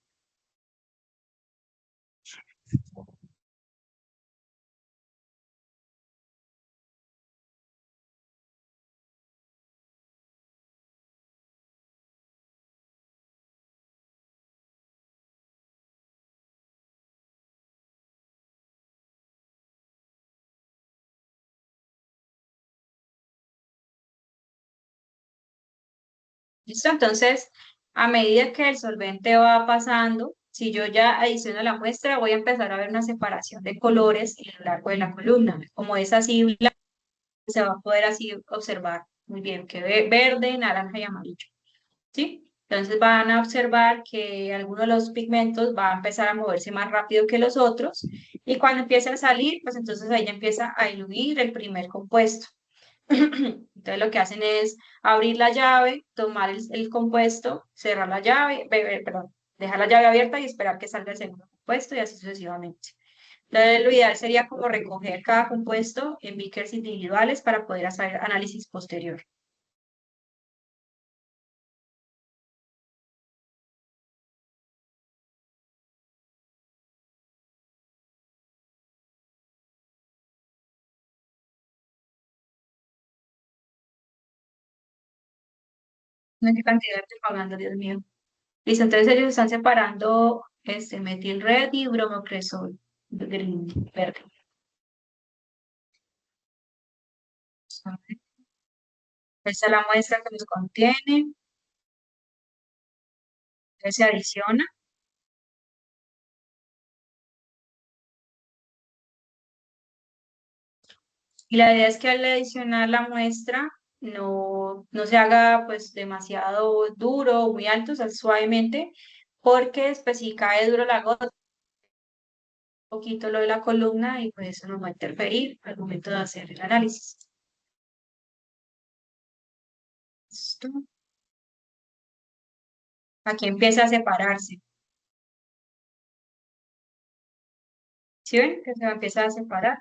¿Listo? Entonces, a medida que el solvente va pasando, si yo ya adiciono la muestra, voy a empezar a ver una separación de colores a lo largo de la columna. Como es así, blanco, se va a poder así observar muy bien que verde, naranja y amarillo. ¿Sí? Entonces van a observar que alguno de los pigmentos va a empezar a moverse más rápido que los otros y cuando empiece a salir, pues entonces ahí ya empieza a diluir el primer compuesto. Entonces lo que hacen es abrir la llave, tomar el compuesto, cerrar la llave, perdón, dejar la llave abierta y esperar que salga el segundo compuesto y así sucesivamente. Entonces lo ideal sería como recoger cada compuesto en beakers individuales para poder hacer análisis posterior. No, qué cantidad de propaganda, Dios mío. Listo, entonces ellos están separando este metil red y bromocresol green, verde. Esta es la muestra que nos contiene, entonces se adiciona. Y la idea es que al adicionar la muestra no se haga pues demasiado duro o muy alto, o sea, suavemente, porque después si cae duro la gota, un poquito lo de la columna y pues eso nos va a interferir al momento de hacer el análisis. Listo. Aquí empieza a separarse. ¿Sí ven? Que se empieza a separar.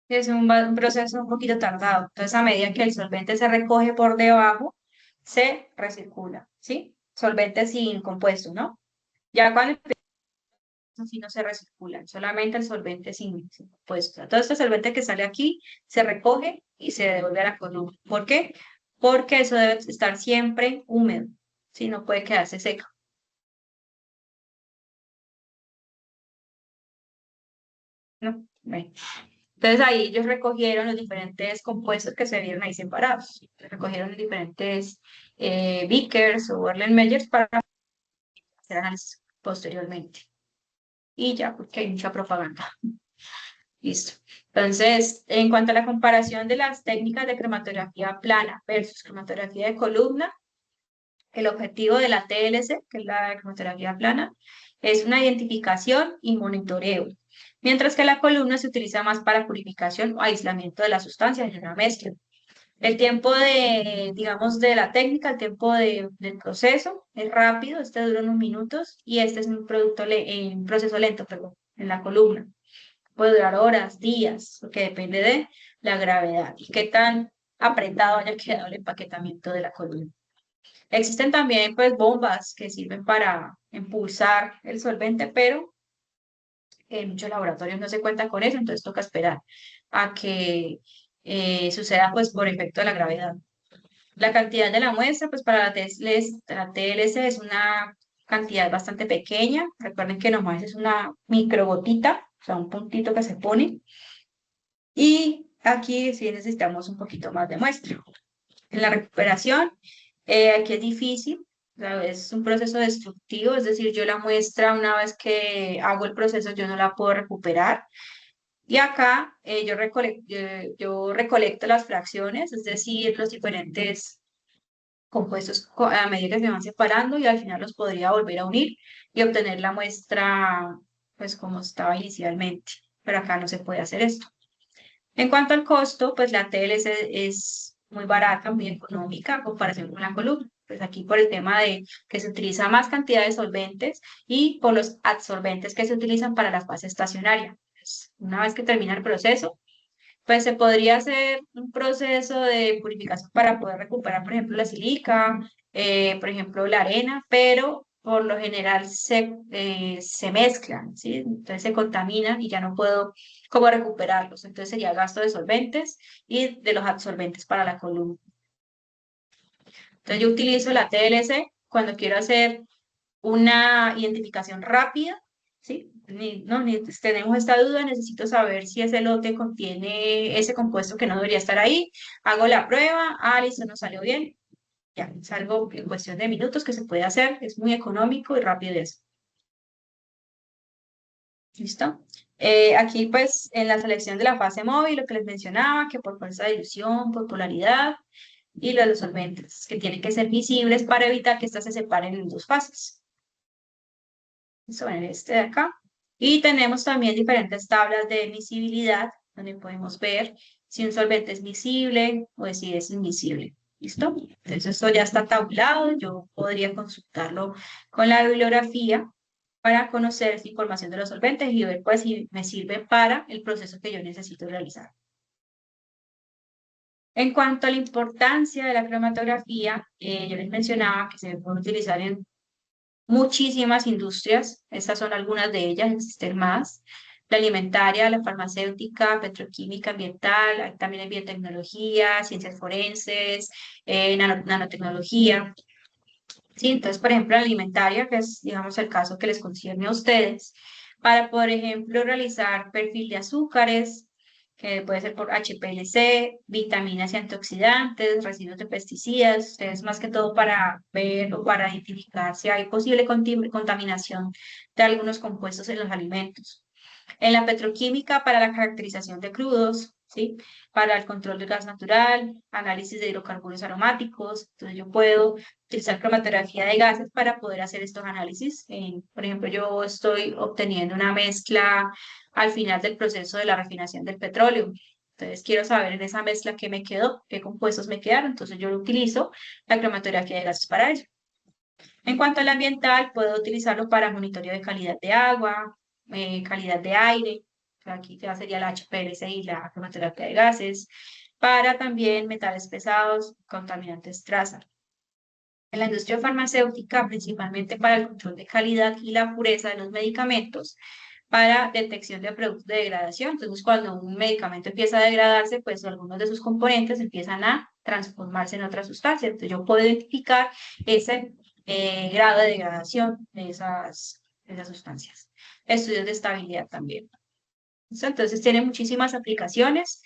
Es un proceso un poquito tardado. Entonces, a medida que el solvente se recoge por debajo, se recircula, ¿sí? Solvente sin compuesto, ¿no? Ya cuando empieza así no se recircula, solamente el solvente sin compuesto. Todo este solvente que sale aquí se recoge y se devuelve a la columna. ¿Por qué? Porque eso debe estar siempre húmedo, ¿sí? No puede quedarse seco, ¿no? Bueno. Entonces ahí ellos recogieron los diferentes compuestos que se vieron ahí separados. Recogieron diferentes beakers o Erlenmeyers para hacer análisis posteriormente. Y ya, porque hay mucha propaganda. Listo. Entonces, en cuanto a la comparación de las técnicas de cromatografía plana versus cromatografía de columna, el objetivo de la TLC, que es la cromatografía plana, es una identificación y monitoreo, mientras que la columna se utiliza más para purificación o aislamiento de las sustancias en una mezcla. El tiempo de, digamos, de la técnica, el tiempo del proceso es rápido, este dura unos minutos y este es un un proceso lento, perdón, en la columna. Puede durar horas, días, porque depende de la gravedad y qué tan apretado haya quedado el empaquetamiento de la columna. Existen también pues bombas que sirven para impulsar el solvente, pero en muchos laboratorios no se cuenta con eso, entonces toca esperar a que suceda pues por efecto de la gravedad. La cantidad de la muestra, pues para la TLC es una cantidad bastante pequeña. Recuerden que nomás es una microgotita, o sea, un puntito que se pone. Y aquí sí necesitamos un poquito más de muestra. En la recuperación, aquí es difícil, sea, es un proceso destructivo, es decir, yo la muestra una vez que hago el proceso, yo no la puedo recuperar. Y acá yo recolecto las fracciones, es decir, los diferentes compuestos a medida que se van separando y al final los podría volver a unir y obtener la muestra pues como estaba inicialmente. Pero acá no se puede hacer esto. En cuanto al costo, pues la TLC es muy barata, muy económica en comparación con la columna. Pues aquí por el tema de que se utiliza más cantidad de solventes y por los adsorbentes que se utilizan para la fase estacionaria. Pues, una vez que termina el proceso, pues se podría hacer un proceso de purificación para poder recuperar, por ejemplo, la silica, por ejemplo, la arena, pero por lo general se mezclan, ¿sí? Entonces se contaminan y ya no puedo cómo recuperarlos. Entonces sería gasto de solventes y de los absorbentes para la columna. Entonces yo utilizo la TLC cuando quiero hacer una identificación rápida, ¿sí? Tenemos esta duda, necesito saber si ese lote contiene ese compuesto que no debería estar ahí, hago la prueba, listo, no salió bien, ya, es algo en cuestión de minutos que se puede hacer, es muy económico y rápido eso. ¿Listo? Aquí pues en la selección de la fase móvil, lo que les mencionaba, que por fuerza de ilusión, por polaridad, y los solventes, que tienen que ser visibles para evitar que éstas se separen en dos fases. Eso en este de acá. Y tenemos también diferentes tablas de emisibilidad, donde podemos ver si un solvente es visible o si es invisible. ¿Listo? Entonces esto ya está tabulado, yo podría consultarlo con la bibliografía para conocer esta información de los solventes y ver pues si me sirve para el proceso que yo necesito realizar. En cuanto a la importancia de la cromatografía, yo les mencionaba que se puede utilizar en muchísimas industrias, estas son algunas de ellas, existen más, la alimentaria, la farmacéutica, petroquímica, ambiental, hay también en biotecnología, ciencias forenses, nanotecnología. Sí, entonces, por ejemplo, la alimentaria, que es, digamos, el caso que les concierne a ustedes, para, por ejemplo, realizar perfil de azúcares, que puede ser por HPLC, vitaminas y antioxidantes, residuos de pesticidas, ustedes más que todo para ver o para identificar si hay posible contaminación de algunos compuestos en los alimentos. En la petroquímica para la caracterización de crudos, ¿sí? Para el control del gas natural, análisis de hidrocarburos aromáticos. Entonces yo puedo utilizar cromatografía de gases para poder hacer estos análisis. Por ejemplo, yo estoy obteniendo una mezcla al final del proceso de la refinación del petróleo. Entonces quiero saber en esa mezcla qué me quedó, qué compuestos me quedaron. Entonces yo utilizo la cromatografía de gases para ello. En cuanto al ambiental, puedo utilizarlo para monitoreo de calidad de agua, calidad de aire, aquí ya sería la HPLC y la cromatografía de gases, para también metales pesados, contaminantes traza. En la industria farmacéutica, principalmente para el control de calidad y la pureza de los medicamentos, para detección de productos de degradación. Entonces, cuando un medicamento empieza a degradarse, pues algunos de sus componentes empiezan a transformarse en otras sustancias. Entonces, yo puedo identificar ese grado de degradación de esas sustancias. Estudios de estabilidad también. ¿Listo? Entonces, tiene muchísimas aplicaciones.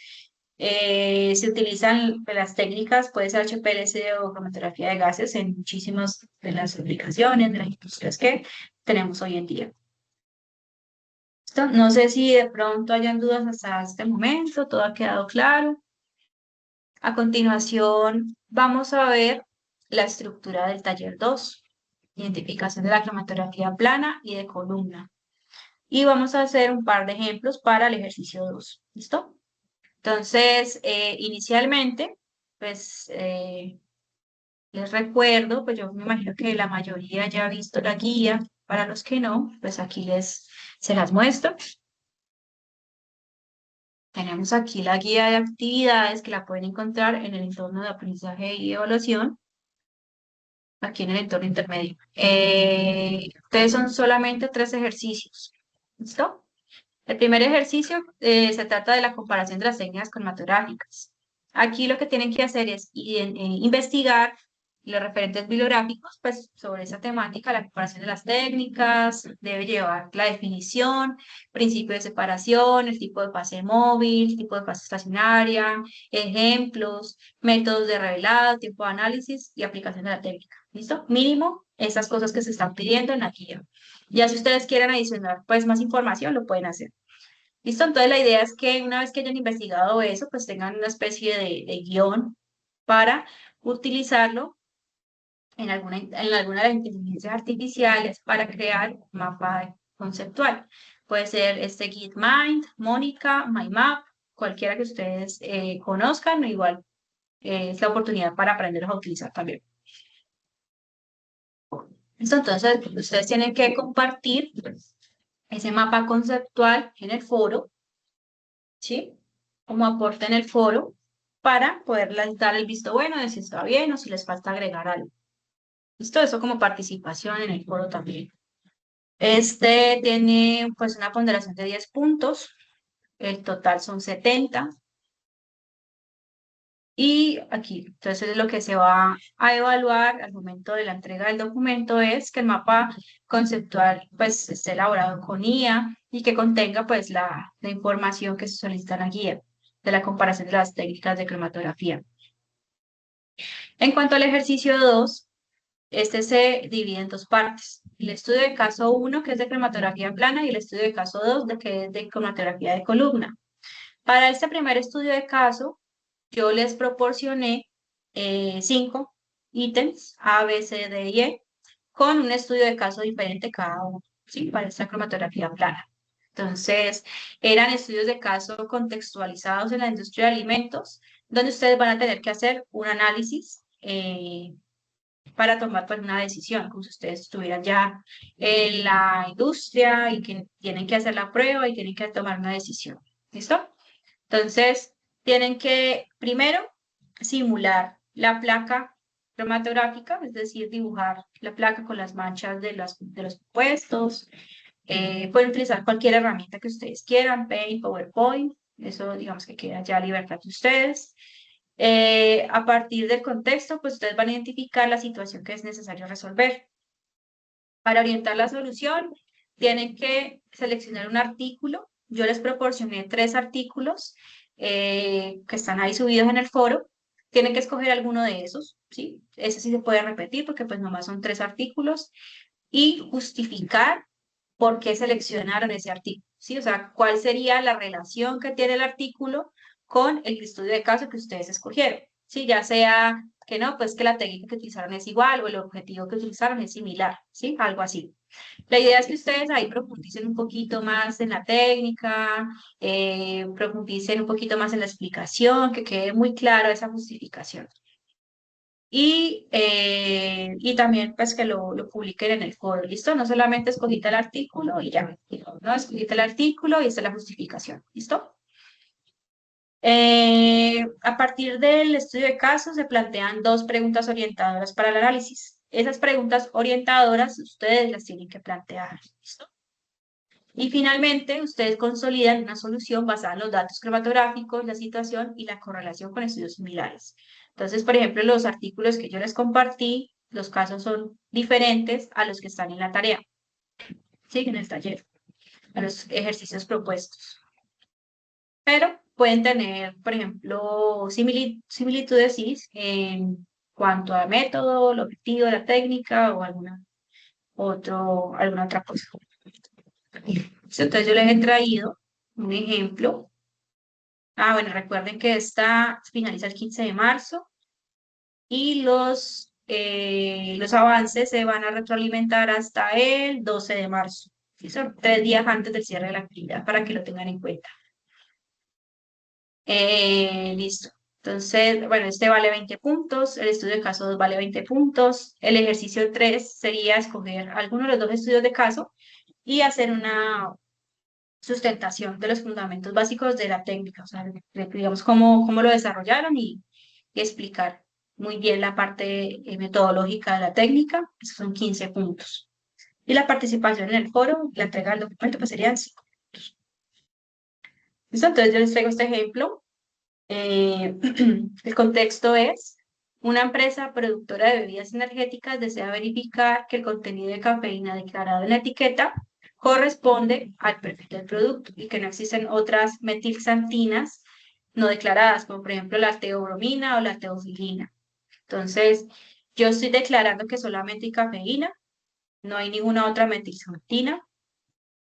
Se utilizan las técnicas, puede ser HPLC o cromatografía de gases en muchísimas de las aplicaciones, de las industrias que tenemos hoy en día. ¿Listo? No sé si de pronto hayan dudas hasta este momento, todo ha quedado claro. A continuación, vamos a ver la estructura del taller 2, identificación de la cromatografía plana y de columna. Y vamos a hacer un par de ejemplos para el ejercicio 2. ¿Listo? Entonces, inicialmente, pues les recuerdo, pues yo me imagino que la mayoría ya ha visto la guía. Para los que no, pues aquí se las muestro. Tenemos aquí la guía de actividades que la pueden encontrar en el entorno de aprendizaje y evaluación, aquí en el entorno intermedio. Ustedes son solamente 3 ejercicios. ¿Listo? El primer ejercicio se trata de la comparación de las técnicas cromatográficas. Aquí lo que tienen que hacer es investigar los referentes bibliográficos, pues sobre esa temática, la comparación de las técnicas, debe llevar la definición, principio de separación, el tipo de fase móvil, tipo de fase estacionaria, ejemplos, métodos de revelado, tiempo de análisis y aplicación de la técnica. ¿Listo? Mínimo, esas cosas que se están pidiendo en la guía. Ya si ustedes quieren adicionar pues más información, lo pueden hacer. ¿Listo? Entonces la idea es que una vez que hayan investigado eso, pues tengan una especie de guión para utilizarlo en alguna de las inteligencias artificiales para crear un mapa conceptual. Puede ser este Gitmind, Mónica, MyMap, cualquiera que ustedes conozcan, igual es la oportunidad para aprenderlos a utilizar también. Listo, entonces, ustedes tienen que compartir ese mapa conceptual en el foro, ¿sí? Como aporte en el foro para poderles dar el visto bueno de si está bien o si les falta agregar algo. ¿Listo? Eso como participación en el foro también. Este tiene pues una ponderación de 10 puntos, el total son 70. Y aquí, entonces lo que se va a evaluar al momento de la entrega del documento es que el mapa conceptual pues esté elaborado con IA y que contenga pues la información que se solicita en la guía de la comparación de las técnicas de cromatografía. En cuanto al ejercicio 2, este se divide en dos partes. El estudio de caso 1, que es de cromatografía plana, y el estudio de caso 2, que es de cromatografía de columna. Para este primer estudio de caso, yo les proporcioné 5 ítems, A, B, C, D y E, con un estudio de caso diferente cada uno, ¿sí? Para esta cromatografía plana. Entonces, eran estudios de caso contextualizados en la industria de alimentos, donde ustedes van a tener que hacer un análisis para tomar pues, una decisión, como si ustedes estuvieran ya en la industria y que tienen que hacer la prueba y tienen que tomar una decisión. ¿Listo? Entonces, tienen que primero simular la placa cromatográfica, es decir, dibujar la placa con las manchas de los compuestos. Pueden utilizar cualquier herramienta que ustedes quieran, Paint, PowerPoint, eso digamos que queda ya a libertad de ustedes. A partir del contexto, pues ustedes van a identificar la situación que es necesario resolver. Para orientar la solución, tienen que seleccionar un artículo. Yo les proporcioné 3 artículos que están ahí subidos en el foro. Tienen que escoger alguno de esos, ¿sí? Ese sí se puede repetir porque pues nomás son 3 artículos. Y justificar por qué seleccionaron ese artículo, ¿sí? O sea, cuál sería la relación que tiene el artículo con el estudio de caso que ustedes escogieron, ¿sí? Ya sea que no, pues que la técnica que utilizaron es igual o el objetivo que utilizaron es similar, ¿sí? Algo así. La idea es que ustedes ahí profundicen un poquito más en la técnica, profundicen un poquito más en la explicación, que quede muy claro esa justificación. Y también pues que lo publiquen en el foro, ¿listo? No solamente escogiste el artículo y ya, no, escogiste el artículo y esta es la justificación, ¿listo? A partir del estudio de casos se plantean 2 preguntas orientadoras para el análisis. Esas preguntas orientadoras ustedes las tienen que plantear, ¿listo? Y finalmente, ustedes consolidan una solución basada en los datos cromatográficos, la situación y la correlación con estudios similares. Entonces, por ejemplo, los artículos que yo les compartí, los casos son diferentes a los que están en la tarea, ¿sí? En el taller, a los ejercicios propuestos. Pero pueden tener, por ejemplo, similitudes, ¿sí? En cuanto a método, el objetivo, la técnica o alguna otra cosa. Entonces, yo les he traído un ejemplo. Bueno, recuerden que esta finaliza el 15 de marzo y los avances se van a retroalimentar hasta el 12 de marzo. ¿Sí? Son 3 días antes del cierre de la actividad para que lo tengan en cuenta. Listo. Entonces, bueno, este vale 20 puntos, el estudio de caso 2 vale 20 puntos, el ejercicio 3 sería escoger alguno de los 2 estudios de caso y hacer una sustentación de los fundamentos básicos de la técnica, o sea, digamos cómo lo desarrollaron y explicar muy bien la parte metodológica de la técnica, esos son 15 puntos. Y la participación en el foro, la entrega del documento, pues serían 5 puntos. ¿Listo? Entonces yo les traigo este ejemplo. El contexto es Una empresa productora de bebidas energéticas desea verificar que el contenido de cafeína declarado en la etiqueta corresponde al perfil del producto y que no existen otras metilxantinas no declaradas, como por ejemplo la teobromina o la teofilina. Entonces, yo estoy declarando que solamente hay cafeína, no hay ninguna otra metilxantina.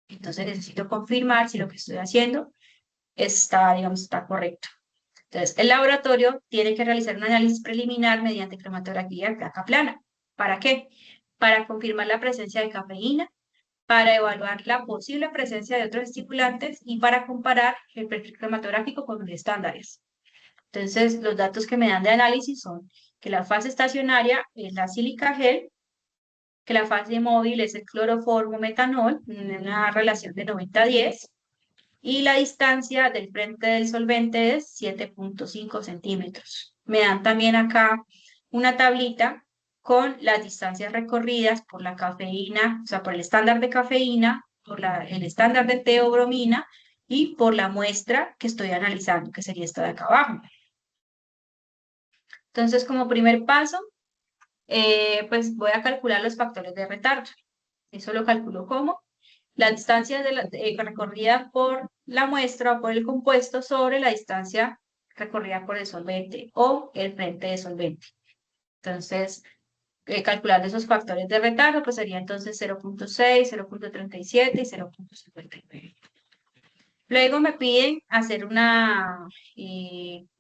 Entonces, necesito confirmar si lo que estoy haciendo está, digamos, está correcto. Entonces, el laboratorio tiene que realizar un análisis preliminar mediante cromatografía de placa plana. ¿Para qué? Para confirmar la presencia de cafeína, para evaluar la posible presencia de otros estimulantes y para comparar el perfil cromatográfico con los estándares. Entonces, los datos que me dan de análisis son que la fase estacionaria es la sílica gel, que la fase móvil es el cloroformo metanol, en una relación de 90-10, y la distancia del frente del solvente es 7.5 centímetros. Me dan también acá una tablita con las distancias recorridas por la cafeína, o sea, por el estándar de cafeína, por el estándar de teobromina y por la muestra que estoy analizando, que sería esta de acá abajo. Entonces, como primer paso, pues voy a calcular los factores de retardo. Eso lo calculo como la distancia recorrida por la muestra o por el compuesto sobre la distancia recorrida por el solvente o el frente de solvente. Entonces, calculando esos factores de retardo, pues sería entonces 0.6, 0.37 y 0.59. Luego me piden hacer una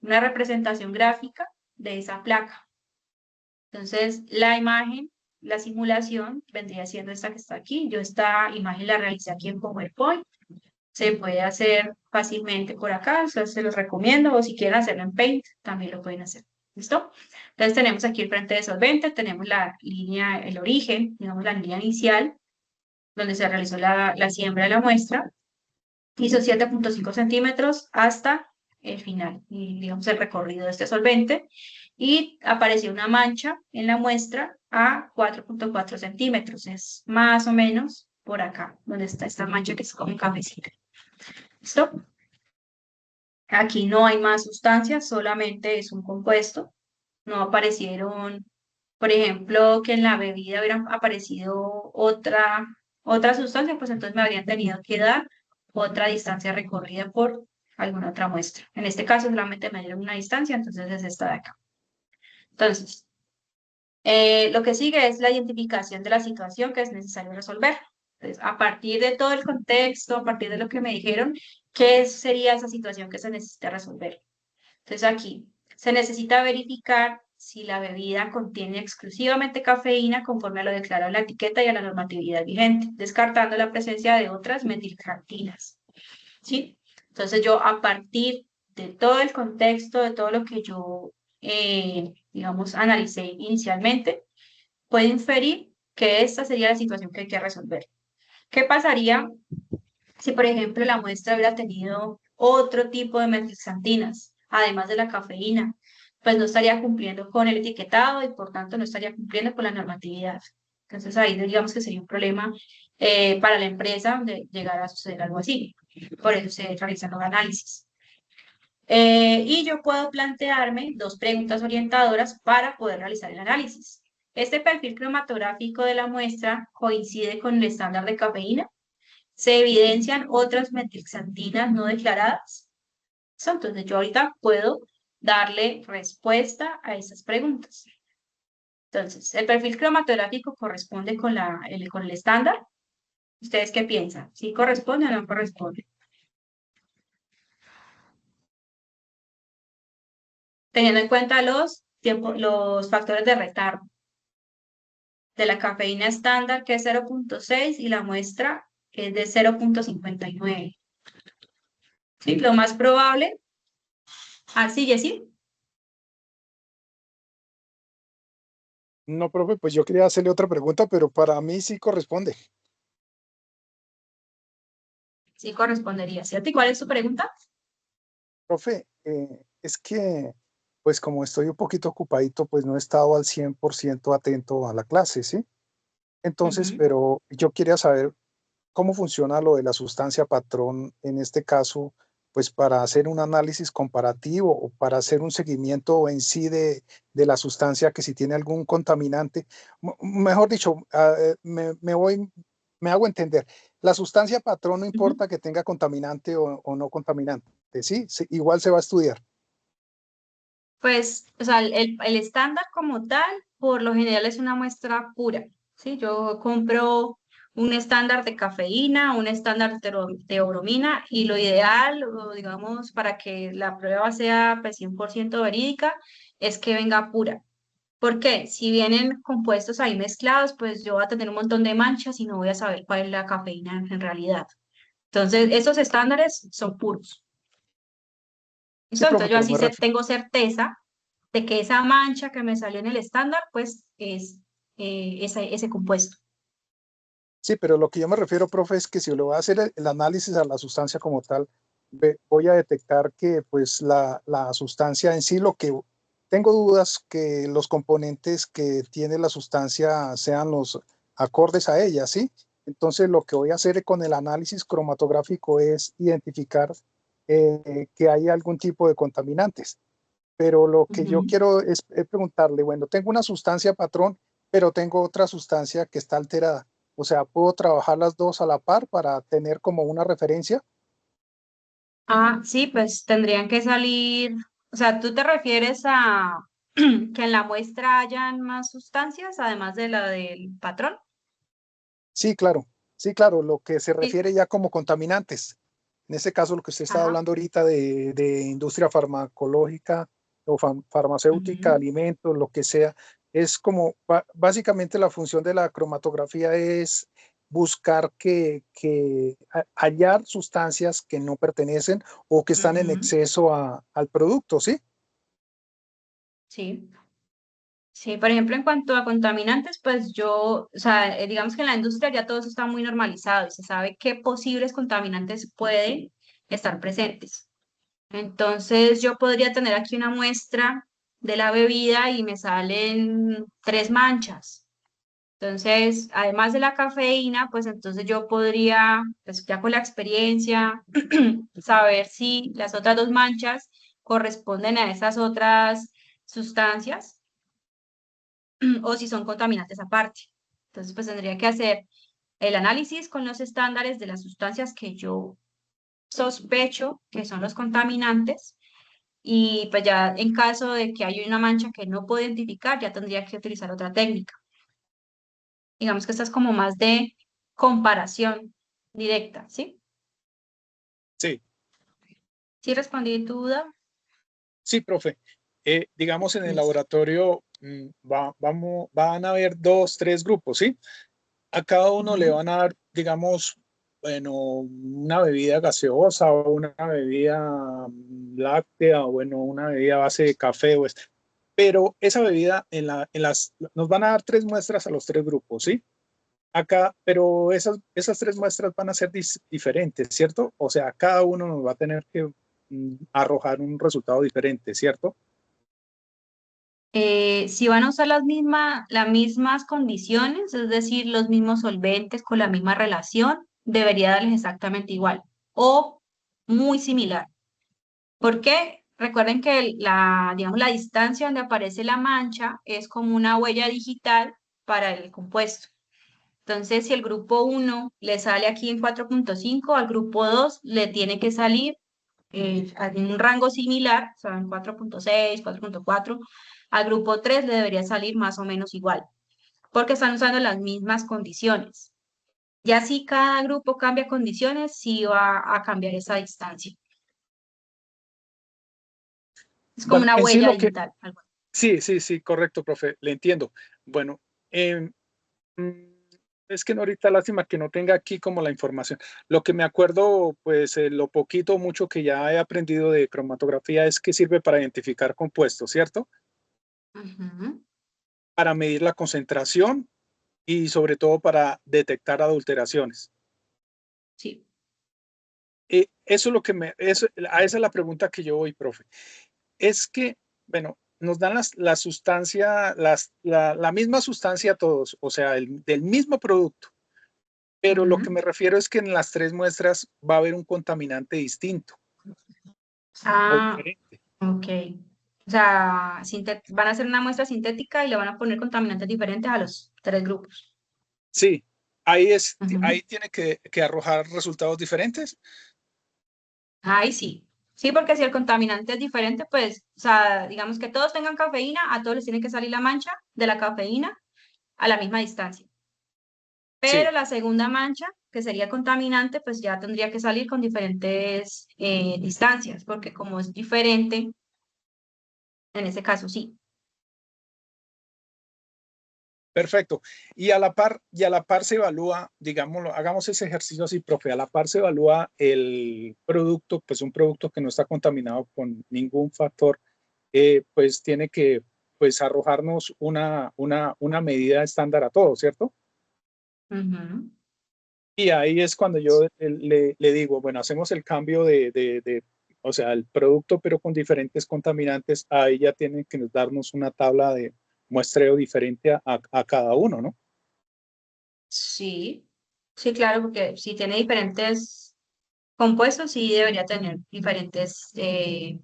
representación gráfica de esa placa. Entonces, la imagen, la simulación vendría siendo esta que está aquí. Yo esta imagen la realicé aquí en PowerPoint. Se puede hacer fácilmente por acá, o sea, se los recomiendo, o si quieren hacerlo en Paint, también lo pueden hacer. ¿Listo? Entonces tenemos aquí el frente de solvente, tenemos la línea, el origen, digamos la línea inicial, donde se realizó la siembra de la muestra, hizo 7.5 centímetros hasta el final, y digamos el recorrido de este solvente, y apareció una mancha en la muestra a 4.4 centímetros, es más o menos por acá, donde está esta mancha que es como un cafecito. ¿Listo? Aquí no hay más sustancias, solamente es un compuesto. No aparecieron, por ejemplo, que en la bebida hubiera aparecido otra sustancia, pues entonces me habrían tenido que dar otra distancia recorrida por alguna otra muestra. En este caso solamente me dieron una distancia, entonces es esta de acá. Entonces, lo que sigue es la identificación de la situación que es necesario resolver. Entonces, a partir de todo el contexto, a partir de lo que me dijeron, ¿qué sería esa situación que se necesita resolver? Entonces, aquí se necesita verificar si la bebida contiene exclusivamente cafeína conforme a lo declarado en la etiqueta y a la normatividad vigente, descartando la presencia de otras metilxantinas. ¿Sí? Entonces, yo a partir de todo el contexto, de todo lo que yo, digamos, analicé inicialmente, puede inferir que esta sería la situación que hay que resolver. ¿Qué pasaría si, por ejemplo, la muestra hubiera tenido otro tipo de metilxantinas, además de la cafeína? Pues no estaría cumpliendo con el etiquetado y por tanto no estaría cumpliendo con la normatividad. Entonces ahí digamos que sería un problema para la empresa donde llegara a suceder algo así. Por eso se realizan los análisis. Y yo puedo plantearme dos preguntas orientadoras para poder realizar el análisis. ¿Este perfil cromatográfico de la muestra coincide con el estándar de cafeína? ¿Se evidencian otras metilxantinas no declaradas? Entonces yo ahorita puedo darle respuesta a esas preguntas. Entonces, ¿el perfil cromatográfico corresponde con el estándar? ¿Ustedes qué piensan? ¿Sí corresponde o no corresponde? Teniendo en cuenta los factores de retardo de la cafeína estándar, que es 0.6, y la muestra es de 0.59. ¿Sí? Lo más probable, así, Jessy. No, profe, pues yo quería hacerle otra pregunta, pero para mí sí corresponde. Sí correspondería, ¿cierto? ¿Y cuál es su pregunta? Profe, es que, pues como estoy un poquito ocupadito, pues no he estado al 100% atento a la clase, ¿sí? Entonces, Ujú. pero yo quería saber cómo funciona lo de la sustancia patrón en este caso, pues para hacer un análisis comparativo o para hacer un seguimiento en sí de la sustancia, que si tiene algún contaminante. Mejor dicho, me hago entender. La sustancia patrón no Ujú. importa que tenga contaminante o no contaminante, ¿sí? Sí, igual se va a estudiar. Pues, o sea, el estándar como tal, por lo general es una muestra pura, ¿sí? Yo compro un estándar de cafeína, un estándar de teobromina y lo ideal, o digamos, para que la prueba sea pues, 100% verídica, es que venga pura. ¿Por qué? Si vienen compuestos ahí mezclados, pues yo voy a tener un montón de manchas y no voy a saber cuál es la cafeína en realidad. Entonces, esos estándares son puros. Sí, ¿Listo? profe, Entonces, yo pero así tengo certeza de que esa mancha que me salió en el estándar, pues es ese compuesto. sí, pero lo que yo me refiero, profe, es que si le voy a hacer el análisis a la sustancia como tal, voy a detectar que pues la sustancia en sí, lo que tengo dudas que los componentes que tiene la sustancia sean los acordes a ella, ¿sí? Entonces lo que voy a hacer con el análisis cromatográfico es identificar que hay algún tipo de contaminantes. Pero lo que yo Ujú. quiero es preguntarle, bueno, tengo una sustancia patrón, pero tengo otra sustancia que está alterada. O sea, ¿puedo trabajar las dos a la par para tener como una referencia? Ah, sí, pues tendrían que salir, o sea, ¿tú te refieres a que en la muestra hayan más sustancias, además de la del patrón? Sí, claro, lo que se Sí. refiere ya como contaminantes. En este caso, lo que usted está Ajá. hablando ahorita de industria farmacológica o farmacéutica, Ujú. alimentos, lo que sea, es como básicamente la función de la cromatografía es buscar hallar sustancias que no pertenecen o que están en Ujú. exceso al producto, ¿sí? Sí. Sí, por ejemplo, en cuanto a contaminantes, pues yo, o sea, digamos que en la industria ya todo eso está muy normalizado y se sabe qué posibles contaminantes pueden estar presentes. Entonces, yo podría tener aquí una muestra de la bebida y me salen tres manchas. Entonces, además de la cafeína, pues entonces yo podría, pues ya con la experiencia, saber si las otras dos manchas corresponden a esas otras sustancias o si son contaminantes aparte. Entonces, pues tendría que hacer el análisis con los estándares de las sustancias que yo sospecho que son los contaminantes y pues ya en caso de que haya una mancha que no puedo identificar, ya tendría que utilizar otra técnica. Digamos que esta es como más de comparación directa, ¿sí? Sí, ¿Sí respondí tu duda? sí, profe. Digamos en el Listo. laboratorio van a haber dos, tres grupos, ¿sí? A cada uno le Ujú. van a dar, digamos, bueno, una bebida gaseosa o una bebida láctea o bueno, una bebida a base de café o esto. Pero esa bebida nos van a dar tres muestras a los tres grupos, ¿sí? Acá, pero esas tres muestras van a ser diferentes, ¿cierto? O sea, cada uno nos va a tener que arrojar un resultado diferente, ¿cierto? Si van a usar las mismas condiciones, es decir, los mismos solventes con la misma relación, debería darles exactamente igual o muy similar. ¿Por qué? Recuerden que digamos, la distancia donde aparece la mancha es como una huella digital para el compuesto. Entonces, si el grupo uno le sale aquí en 4,5, al grupo 2 le tiene que salir en un rango similar, o sea, en 4,6, 4,4. Al grupo 3 le debería salir más o menos igual, porque están usando las mismas condiciones. Ya si cada grupo cambia condiciones, sí va a cambiar esa distancia. Es como Bueno, una en sí huella lo que, digital. sí, sí, sí, correcto, profe, le entiendo. Bueno, em, mm, es que no, ahorita lástima que no tenga aquí como la información. Lo que me acuerdo, pues lo poquito o mucho que ya he aprendido de cromatografía es que sirve para identificar compuestos, ¿cierto? Ujú. Para medir la concentración y sobre todo para detectar adulteraciones. Sí. Eso es lo que a esa es la pregunta que yo voy, profe. Es que, bueno, nos dan la sustancia, la misma sustancia a todos, o sea, del mismo producto, pero lo que Ujú. me refiero es que en las tres muestras va a haber un contaminante distinto. o Ah, diferente. ok. O sea, van a hacer una muestra sintética y le van a poner contaminantes diferentes a los tres grupos. Sí, Ujú. ahí tiene que arrojar resultados diferentes. Ahí sí. Sí, porque si el contaminante es diferente, pues, o sea, digamos que todos tengan cafeína, a todos les tiene que salir la mancha de la cafeína a la misma distancia. Pero Sí, la segunda mancha, que sería contaminante, pues ya tendría que salir con diferentes distancias, porque como es diferente, en ese caso sí. perfecto. Y a la par se evalúa, digámoslo, hagamos ese ejercicio así, profe, a la par se evalúa el producto, pues un producto que no está contaminado con ningún factor, pues tiene que pues arrojarnos una medida estándar a todo, ¿cierto? Ujú. Y ahí es cuando yo le digo, bueno, hacemos el cambio o sea, el producto, pero con diferentes contaminantes, ahí ya tienen que darnos una tabla de muestreo diferente a cada uno, ¿no? Sí, sí, claro, porque si tiene diferentes compuestos, sí debería tener diferentes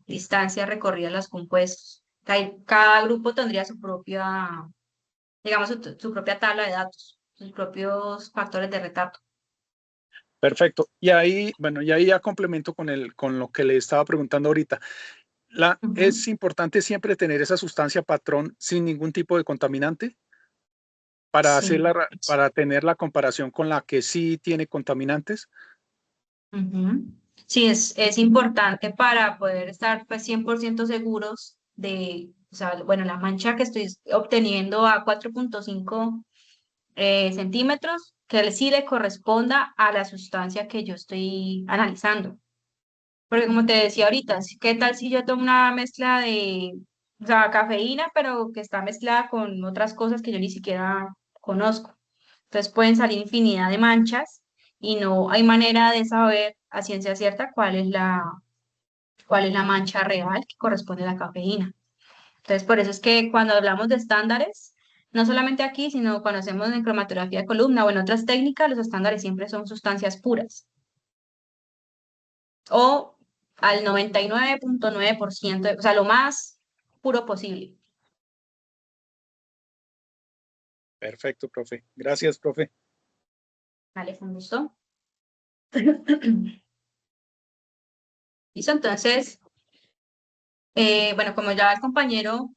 distancias recorridas los compuestos. Cada grupo tendría su propia, digamos, su propia tabla de datos, sus propios factores de retardo. Perfecto. Y ahí, bueno, y ahí ya complemento con lo que le estaba preguntando ahorita. Ujú. Es importante siempre tener esa sustancia patrón sin ningún tipo de contaminante para Sí. para tener la comparación con la que sí tiene contaminantes. Ujú. Sí, es importante para poder estar pues 100% seguros de, o sea, bueno, la mancha que estoy obteniendo a 4,5 centímetros, que sí le corresponda a la sustancia que yo estoy analizando. Porque como te decía ahorita, ¿qué tal si yo tomo una mezcla de, o sea, cafeína, pero que está mezclada con otras cosas que yo ni siquiera conozco? Entonces pueden salir infinidad de manchas y no hay manera de saber a ciencia cierta cuál es la mancha real que corresponde a la cafeína. Entonces, por eso es que cuando hablamos de estándares, no solamente aquí, sino cuando hacemos en cromatografía de columna o en otras técnicas, los estándares siempre son sustancias puras o al 99,9%, o sea, lo más puro posible. Perfecto, profe. Gracias, profe. Vale, fue un gusto. Listo, entonces, bueno, como ya el compañero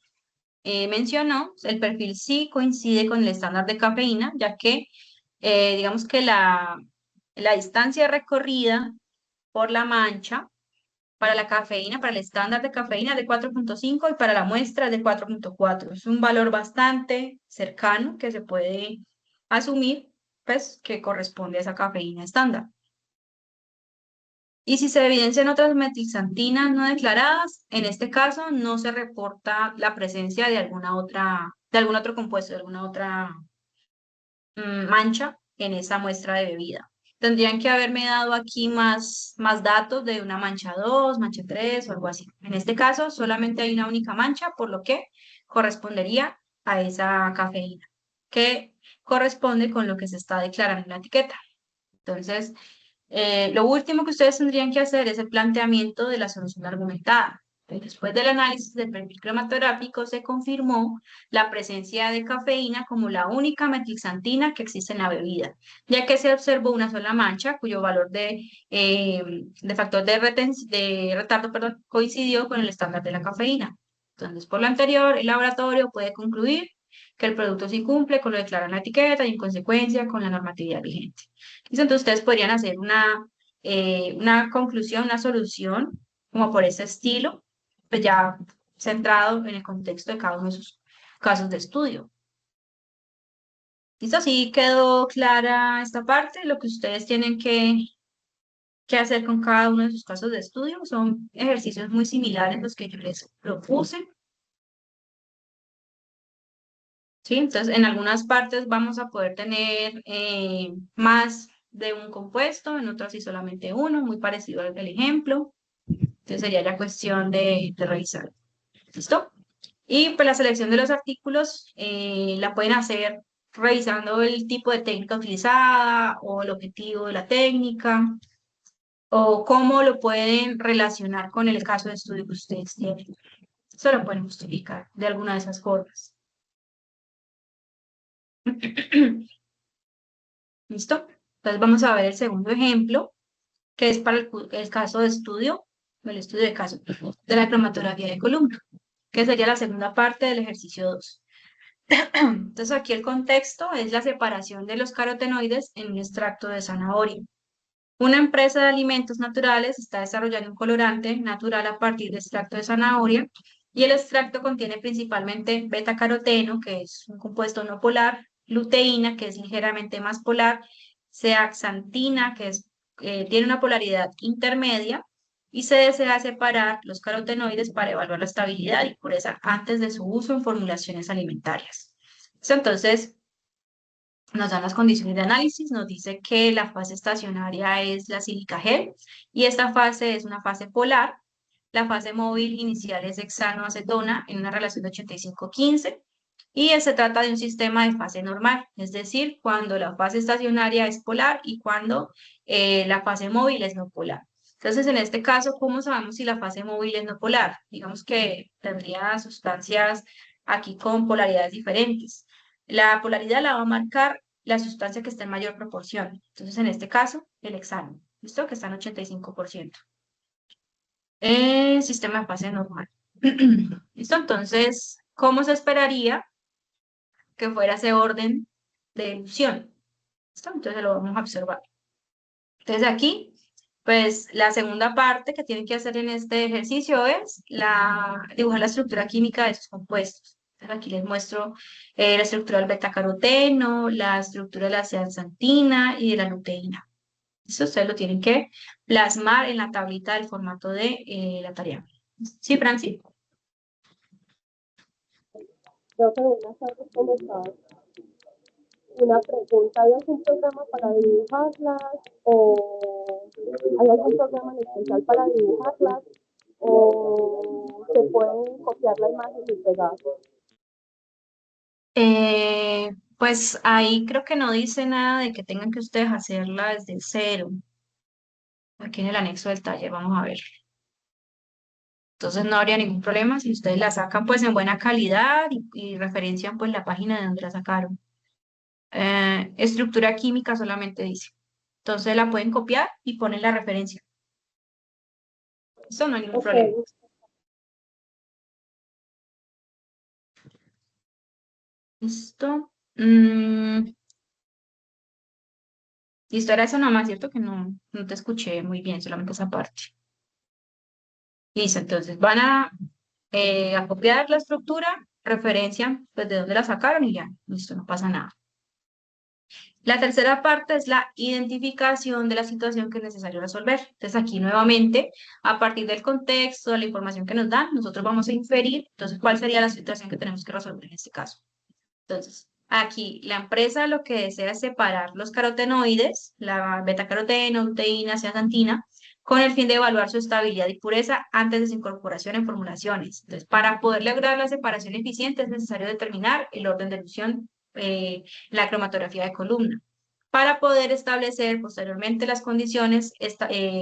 mencionó, el perfil sí coincide con el estándar de cafeína, ya que digamos que la distancia recorrida por la mancha para la cafeína, para el estándar de cafeína es de 4,5 y para la muestra es de 4,4. Es un valor bastante cercano que se puede asumir, pues, que corresponde a esa cafeína estándar. Y si se evidencian otras metilxantinas no declaradas, en este caso no se reporta la presencia de algún otro compuesto, de alguna otra mancha en esa muestra de bebida. Tendrían que haberme dado aquí más datos de una mancha 2, mancha 3 o algo así. En este caso, solamente hay una única mancha, por lo que correspondería a esa cafeína, que corresponde con lo que se está declarando en la etiqueta. Entonces, lo último que ustedes tendrían que hacer es el planteamiento de la solución argumentada. Entonces, después del análisis del perfil cromatográfico, se confirmó la presencia de cafeína como la única metilxantina que existe en la bebida, ya que se observó una sola mancha cuyo valor de factor de retardo, perdón, coincidió con el estándar de la cafeína. Entonces, por lo anterior, el laboratorio puede concluir que el producto sí cumple con lo declarado en la etiqueta y en consecuencia con la normatividad vigente. Listo, entonces ustedes podrían hacer una conclusión, una solución, como por ese estilo, pues ya centrado en el contexto de cada uno de sus casos de estudio. Listo, así quedó clara esta parte. Lo que ustedes tienen que hacer con cada uno de sus casos de estudio son ejercicios muy similares a los que yo les propuse. ¿Sí? Entonces, en algunas partes vamos a poder tener más de un compuesto, en otras sí solamente uno, muy parecido al del ejemplo. Entonces sería ya cuestión de revisar. ¿Listo? Y pues la selección de los artículos la pueden hacer revisando el tipo de técnica utilizada o el objetivo de la técnica. o cómo lo pueden relacionar con el caso de estudio que ustedes tienen. Eso lo pueden justificar de alguna de esas formas. ¿Listo? Entonces vamos a ver el segundo ejemplo, que es para el caso de estudio, el estudio de caso de la cromatografía de columna, que sería la segunda parte del ejercicio 2. Entonces aquí el contexto es la separación de los carotenoides en un extracto de zanahoria. Una empresa de alimentos naturales está desarrollando un colorante natural a partir de extracto de zanahoria y el extracto contiene principalmente beta-caroteno, que es un compuesto no polar, luteína, que es ligeramente más polar, zeaxantina, que tiene una polaridad intermedia, y se desea separar los carotenoides para evaluar la estabilidad y pureza antes de su uso en formulaciones alimentarias. Entonces, nos dan las condiciones de análisis, nos dice que la fase estacionaria es la sílica gel y esta fase es una fase polar. La fase móvil inicial es hexanoacetona en una relación de 85-15 y se trata de un sistema de fase normal, es decir, cuando la fase estacionaria es polar y cuando la fase móvil es no polar. Entonces, en este caso, ¿cómo sabemos si la fase móvil es no polar? Digamos que tendría sustancias aquí con polaridades diferentes. La polaridad la va a marcar la sustancia que está en mayor proporción. Entonces, en este caso, el hexano, ¿listo? Que está en 85%. Sistema de fase normal. ¿Listo? Entonces, ¿cómo se esperaría que fuera ese orden de elusión? ¿Listo? Entonces lo vamos a observar. Entonces aquí, pues la segunda parte que tienen que hacer en este ejercicio es dibujar la estructura química de sus compuestos. Entonces aquí les muestro la estructura del betacaroteno, la estructura de la zeaxantina y de la luteína. Eso ustedes lo tienen que plasmar en la tablita del formato de la tarea. ¿Sí, Franci? Profe, buenas tardes, ¿cómo estás? Una pregunta, ¿hay algún programa para dibujarlas? ¿O hay algún programa en especial para dibujarlas? ¿O se pueden copiar la imagen y pegar? Pues ahí creo que no dice nada de que tengan que ustedes hacerla desde cero. Aquí en el anexo del taller, vamos a ver. Entonces no habría ningún problema si ustedes la sacan pues en buena calidad y referencian pues la página de donde la sacaron. Estructura química solamente dice. Entonces la pueden copiar y ponen la referencia. Eso no hay ningún problema. Ok, Listo. Listo, era eso nomás, ¿cierto? Que no te escuché muy bien, solamente esa parte. Listo, entonces van a copiar la estructura, referencia, pues de dónde la sacaron y ya, listo, no pasa nada. La tercera parte es la identificación de la situación que es necesario resolver. Entonces aquí nuevamente, a partir del contexto, de la información que nos dan, nosotros vamos a inferir, entonces, cuál sería la situación que tenemos que resolver en este caso. Entonces, aquí la empresa lo que desea es separar los carotenoides, la betacaroteno, luteína, zeaxantina, con el fin de evaluar su estabilidad y pureza antes de su incorporación en formulaciones. Entonces, para poder lograr la separación eficiente es necesario determinar el orden de elusión, la cromatografía de columna, para poder establecer posteriormente las condiciones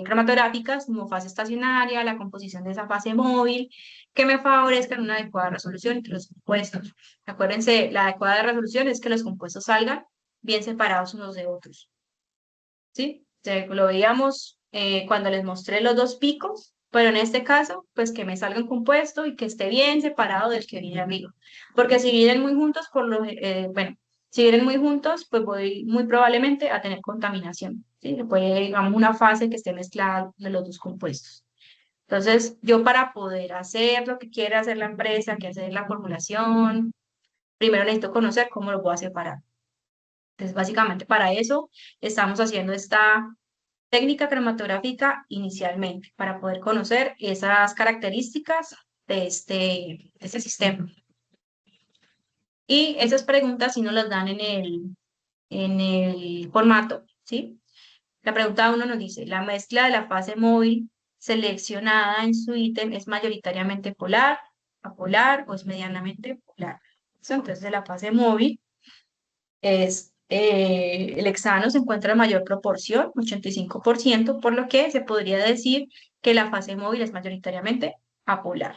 cromatográficas como fase estacionaria, la composición de esa fase móvil, que me favorezcan una adecuada resolución entre los compuestos. Acuérdense, la adecuada resolución es que los compuestos salgan bien separados unos de otros. ¿Sí? Lo veíamos cuando les mostré los dos picos, pero en este caso, pues que me salga un compuesto y que esté bien separado del que viene arriba. Porque si vienen muy juntos, bueno, si vienen muy juntos, pues voy muy probablemente a tener contaminación. ¿Sí? Puede, digamos, una fase que esté mezclada de los dos compuestos. Entonces, yo para poder hacer lo que quiere hacer la empresa, que hacer la formulación, primero necesito conocer cómo lo voy a separar. Entonces, básicamente para eso estamos haciendo esta técnica cromatográfica inicialmente, para poder conocer esas características de este sistema. Y esas preguntas sí nos las dan en el formato, ¿sí? La pregunta 1 nos dice, ¿la mezcla de la fase móvil seleccionada en su ítem es mayoritariamente polar, apolar o es medianamente polar? Entonces, la fase móvil es el hexano se encuentra en mayor proporción, 85%, por lo que se podría decir que la fase móvil es mayoritariamente apolar.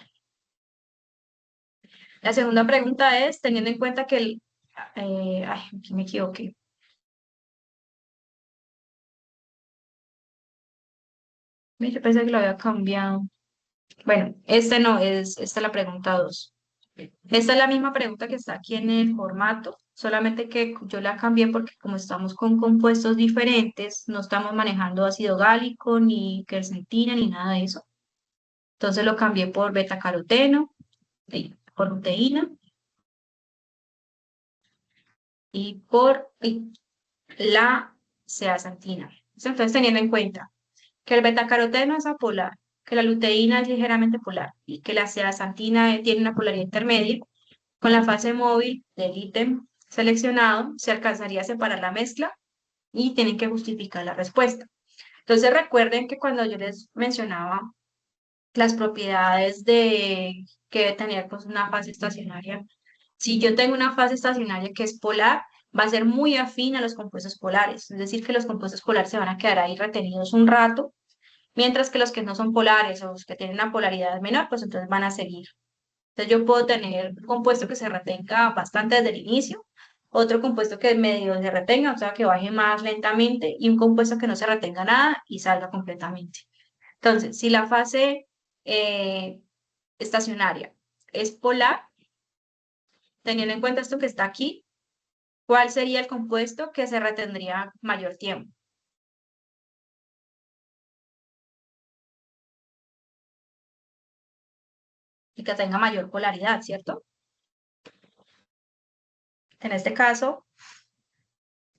La segunda pregunta es, teniendo en cuenta que ay, aquí me equivoqué. Yo pensé que lo había cambiado. Bueno, este no, esta es la pregunta 2. Esta es la misma pregunta que está aquí en el formato, solamente que yo la cambié porque como estamos con compuestos diferentes, no estamos manejando ácido gálico, ni quercetina, ni nada de eso. Entonces lo cambié por betacaroteno, por luteína y la zeaxantina. Entonces, teniendo en cuenta que el betacaroteno es apolar, que la luteína es ligeramente polar y que la zeaxantina tiene una polaridad intermedia, con la fase móvil del ítem seleccionado se alcanzaría a separar la mezcla y tienen que justificar la respuesta. Entonces recuerden que cuando yo les mencionaba las propiedades de que debe tener pues, una fase estacionaria, si yo tengo una fase estacionaria que es polar, va a ser muy afín a los compuestos polares, es decir, que los compuestos polares se van a quedar ahí retenidos un rato, mientras que los que no son polares o los que tienen una polaridad menor, pues entonces van a seguir. Entonces yo puedo tener un compuesto que se retenga bastante desde el inicio, otro compuesto que medio se retenga, o sea, que baje más lentamente, y un compuesto que no se retenga nada y salga completamente. Entonces, si la fase eh, estacionaria es polar, teniendo en cuenta esto que está aquí, ¿cuál sería el compuesto que se retendría mayor tiempo? Y que tenga mayor polaridad, ¿cierto? En este caso,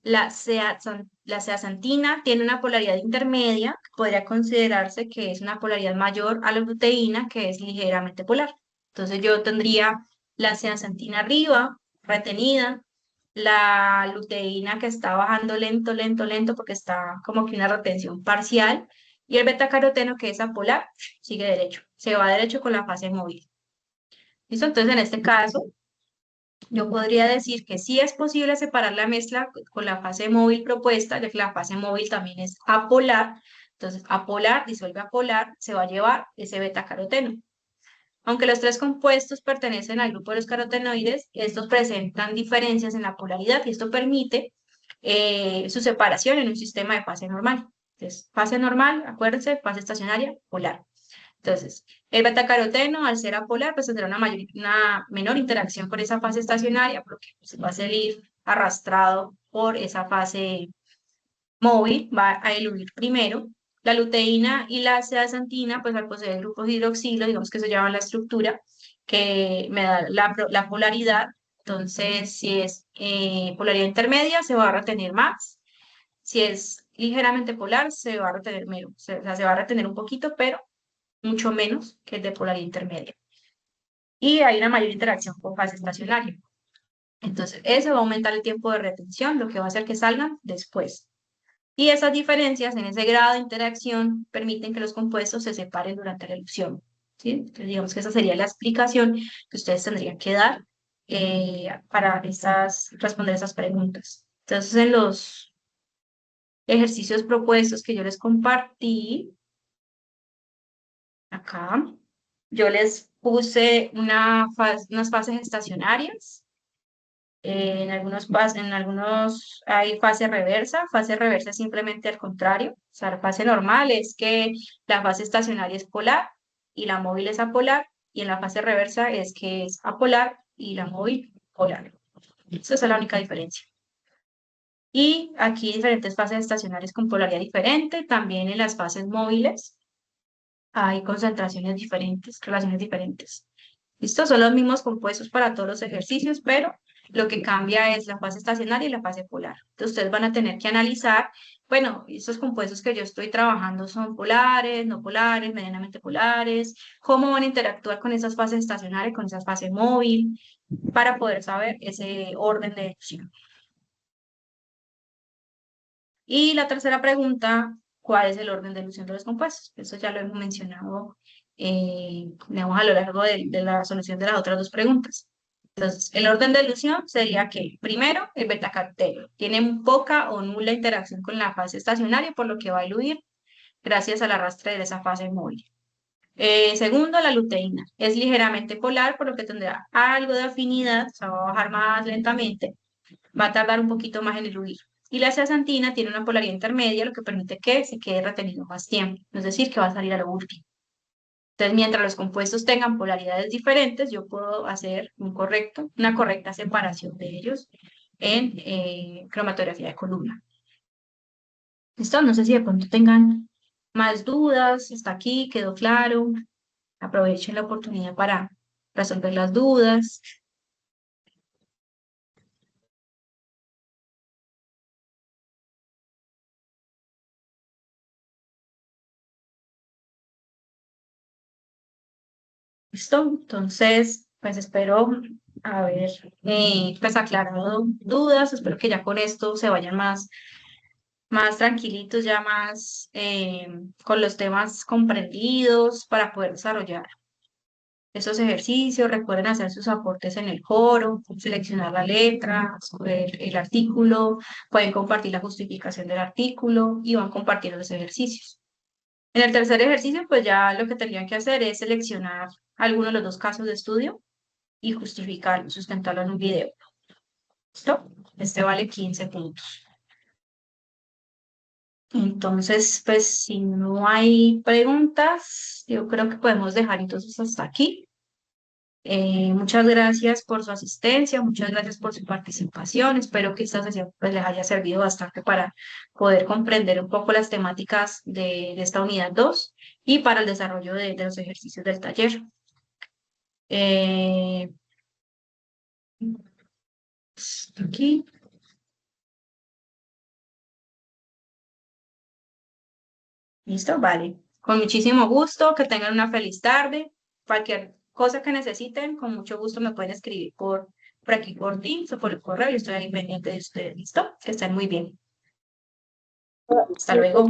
la zeaxantina tiene una polaridad intermedia, podría considerarse que es una polaridad mayor a la luteína, que es ligeramente polar. Entonces yo tendría la zeaxantina arriba, retenida, la luteína que está bajando lento, lento, lento, porque está como que una retención parcial, y el betacaroteno que es apolar, sigue derecho, se va derecho con la fase móvil. ¿Listo? Entonces en este caso, yo podría decir que sí es posible separar la mezcla con la fase móvil propuesta, ya que la fase móvil también es apolar. Entonces, apolar disuelve a polar, se va a llevar ese betacaroteno. Aunque los tres compuestos pertenecen al grupo de los carotenoides, estos presentan diferencias en la polaridad y esto permite su separación en un sistema de fase normal. Entonces, fase normal, acuérdense, fase estacionaria, polar. Entonces, el betacaroteno, al ser apolar, pues tendrá una menor interacción con esa fase estacionaria, porque pues, va a salir arrastrado por esa fase móvil, va a eludir primero. La luteína y la zeaxantina, pues al poseer grupos de hidroxilo, digamos que se llama la estructura, que me da la polaridad. Entonces, si es polaridad intermedia, se va a retener más. Si es ligeramente polar, se va a retener menos. O sea, se va a retener un poquito, pero mucho menos que el de polaridad intermedia. Y hay una mayor interacción con fase estacionaria. Entonces, eso va a aumentar el tiempo de retención, lo que va a hacer que salgan después. Y esas diferencias en ese grado de interacción permiten que los compuestos se separen durante la elusión. ¿Sí? Entonces, digamos que esa sería la explicación que ustedes tendrían que dar para responder esas preguntas. Entonces, en los ejercicios propuestos que yo les compartí, acá, yo les puse unas fases estacionarias. En algunos hay fase reversa. Fase reversa es simplemente al contrario. O sea, la fase normal es que la fase estacionaria es polar y la móvil es apolar. Y en la fase reversa es que es apolar y la móvil polar. Esa es la única diferencia. Y aquí diferentes fases estacionarias con polaridad diferente. También en las fases móviles hay concentraciones diferentes, relaciones diferentes. ¿Listo? Son los mismos compuestos para todos los ejercicios, pero lo que cambia es la fase estacionaria y la fase polar. Entonces, ustedes van a tener que analizar, bueno, estos compuestos que yo estoy trabajando son polares, no polares, medianamente polares, cómo van a interactuar con esas fases estacionarias, con esas fases móvil, para poder saber ese orden de elección. Y la tercera pregunta, ¿cuál es el orden de elusión de los compuestos? Eso ya lo hemos mencionado, digamos, a lo largo de la solución de las otras dos preguntas. Entonces, el orden de elusión sería que, primero, el betacaroteno tiene poca o nula interacción con la fase estacionaria, por lo que va a eludir gracias al arrastre de esa fase móvil. Segundo, la luteína es ligeramente polar, por lo que tendrá algo de afinidad, o sea, va a bajar más lentamente, va a tardar un poquito más en eludir. Y la zeaxantina tiene una polaridad intermedia, lo que permite que se quede retenido más tiempo, es decir, que va a salir a lo último. Entonces, mientras los compuestos tengan polaridades diferentes, yo puedo hacer una correcta separación de ellos en cromatografía de columna. ¿Listo? No sé si de pronto tengan más dudas. Hasta aquí, quedó claro. Aprovechen la oportunidad para resolver las dudas. ¿Listo? Entonces, pues espero haber pues aclarado dudas. Espero que ya con esto se vayan más tranquilitos, ya más con los temas comprendidos para poder desarrollar esos ejercicios. Recuerden hacer sus aportes en el foro, seleccionar la letra, escoger el artículo, pueden compartir la justificación del artículo y van compartiendo los ejercicios. En el tercer ejercicio, pues ya lo que tendrían que hacer es seleccionar alguno de los dos casos de estudio y justificarlo, sustentarlo en un video. ¿Listo? Este vale 15 puntos. Entonces, pues si no hay preguntas, yo creo que podemos dejar entonces hasta aquí. Muchas gracias por su asistencia, muchas gracias por su participación. Espero que esta sesión pues, les haya servido bastante para poder comprender un poco las temáticas de esta unidad 2 y para el desarrollo de los ejercicios del taller. Eh, aquí. ¿Listo? Vale. Con muchísimo gusto, que tengan una feliz tarde. Cualquier cosa que necesiten, con mucho gusto me pueden escribir por aquí por Teams o por el correo. Yo estoy ahí pendiente de ustedes. ¿Listo? Que estén muy bien. Hasta luego.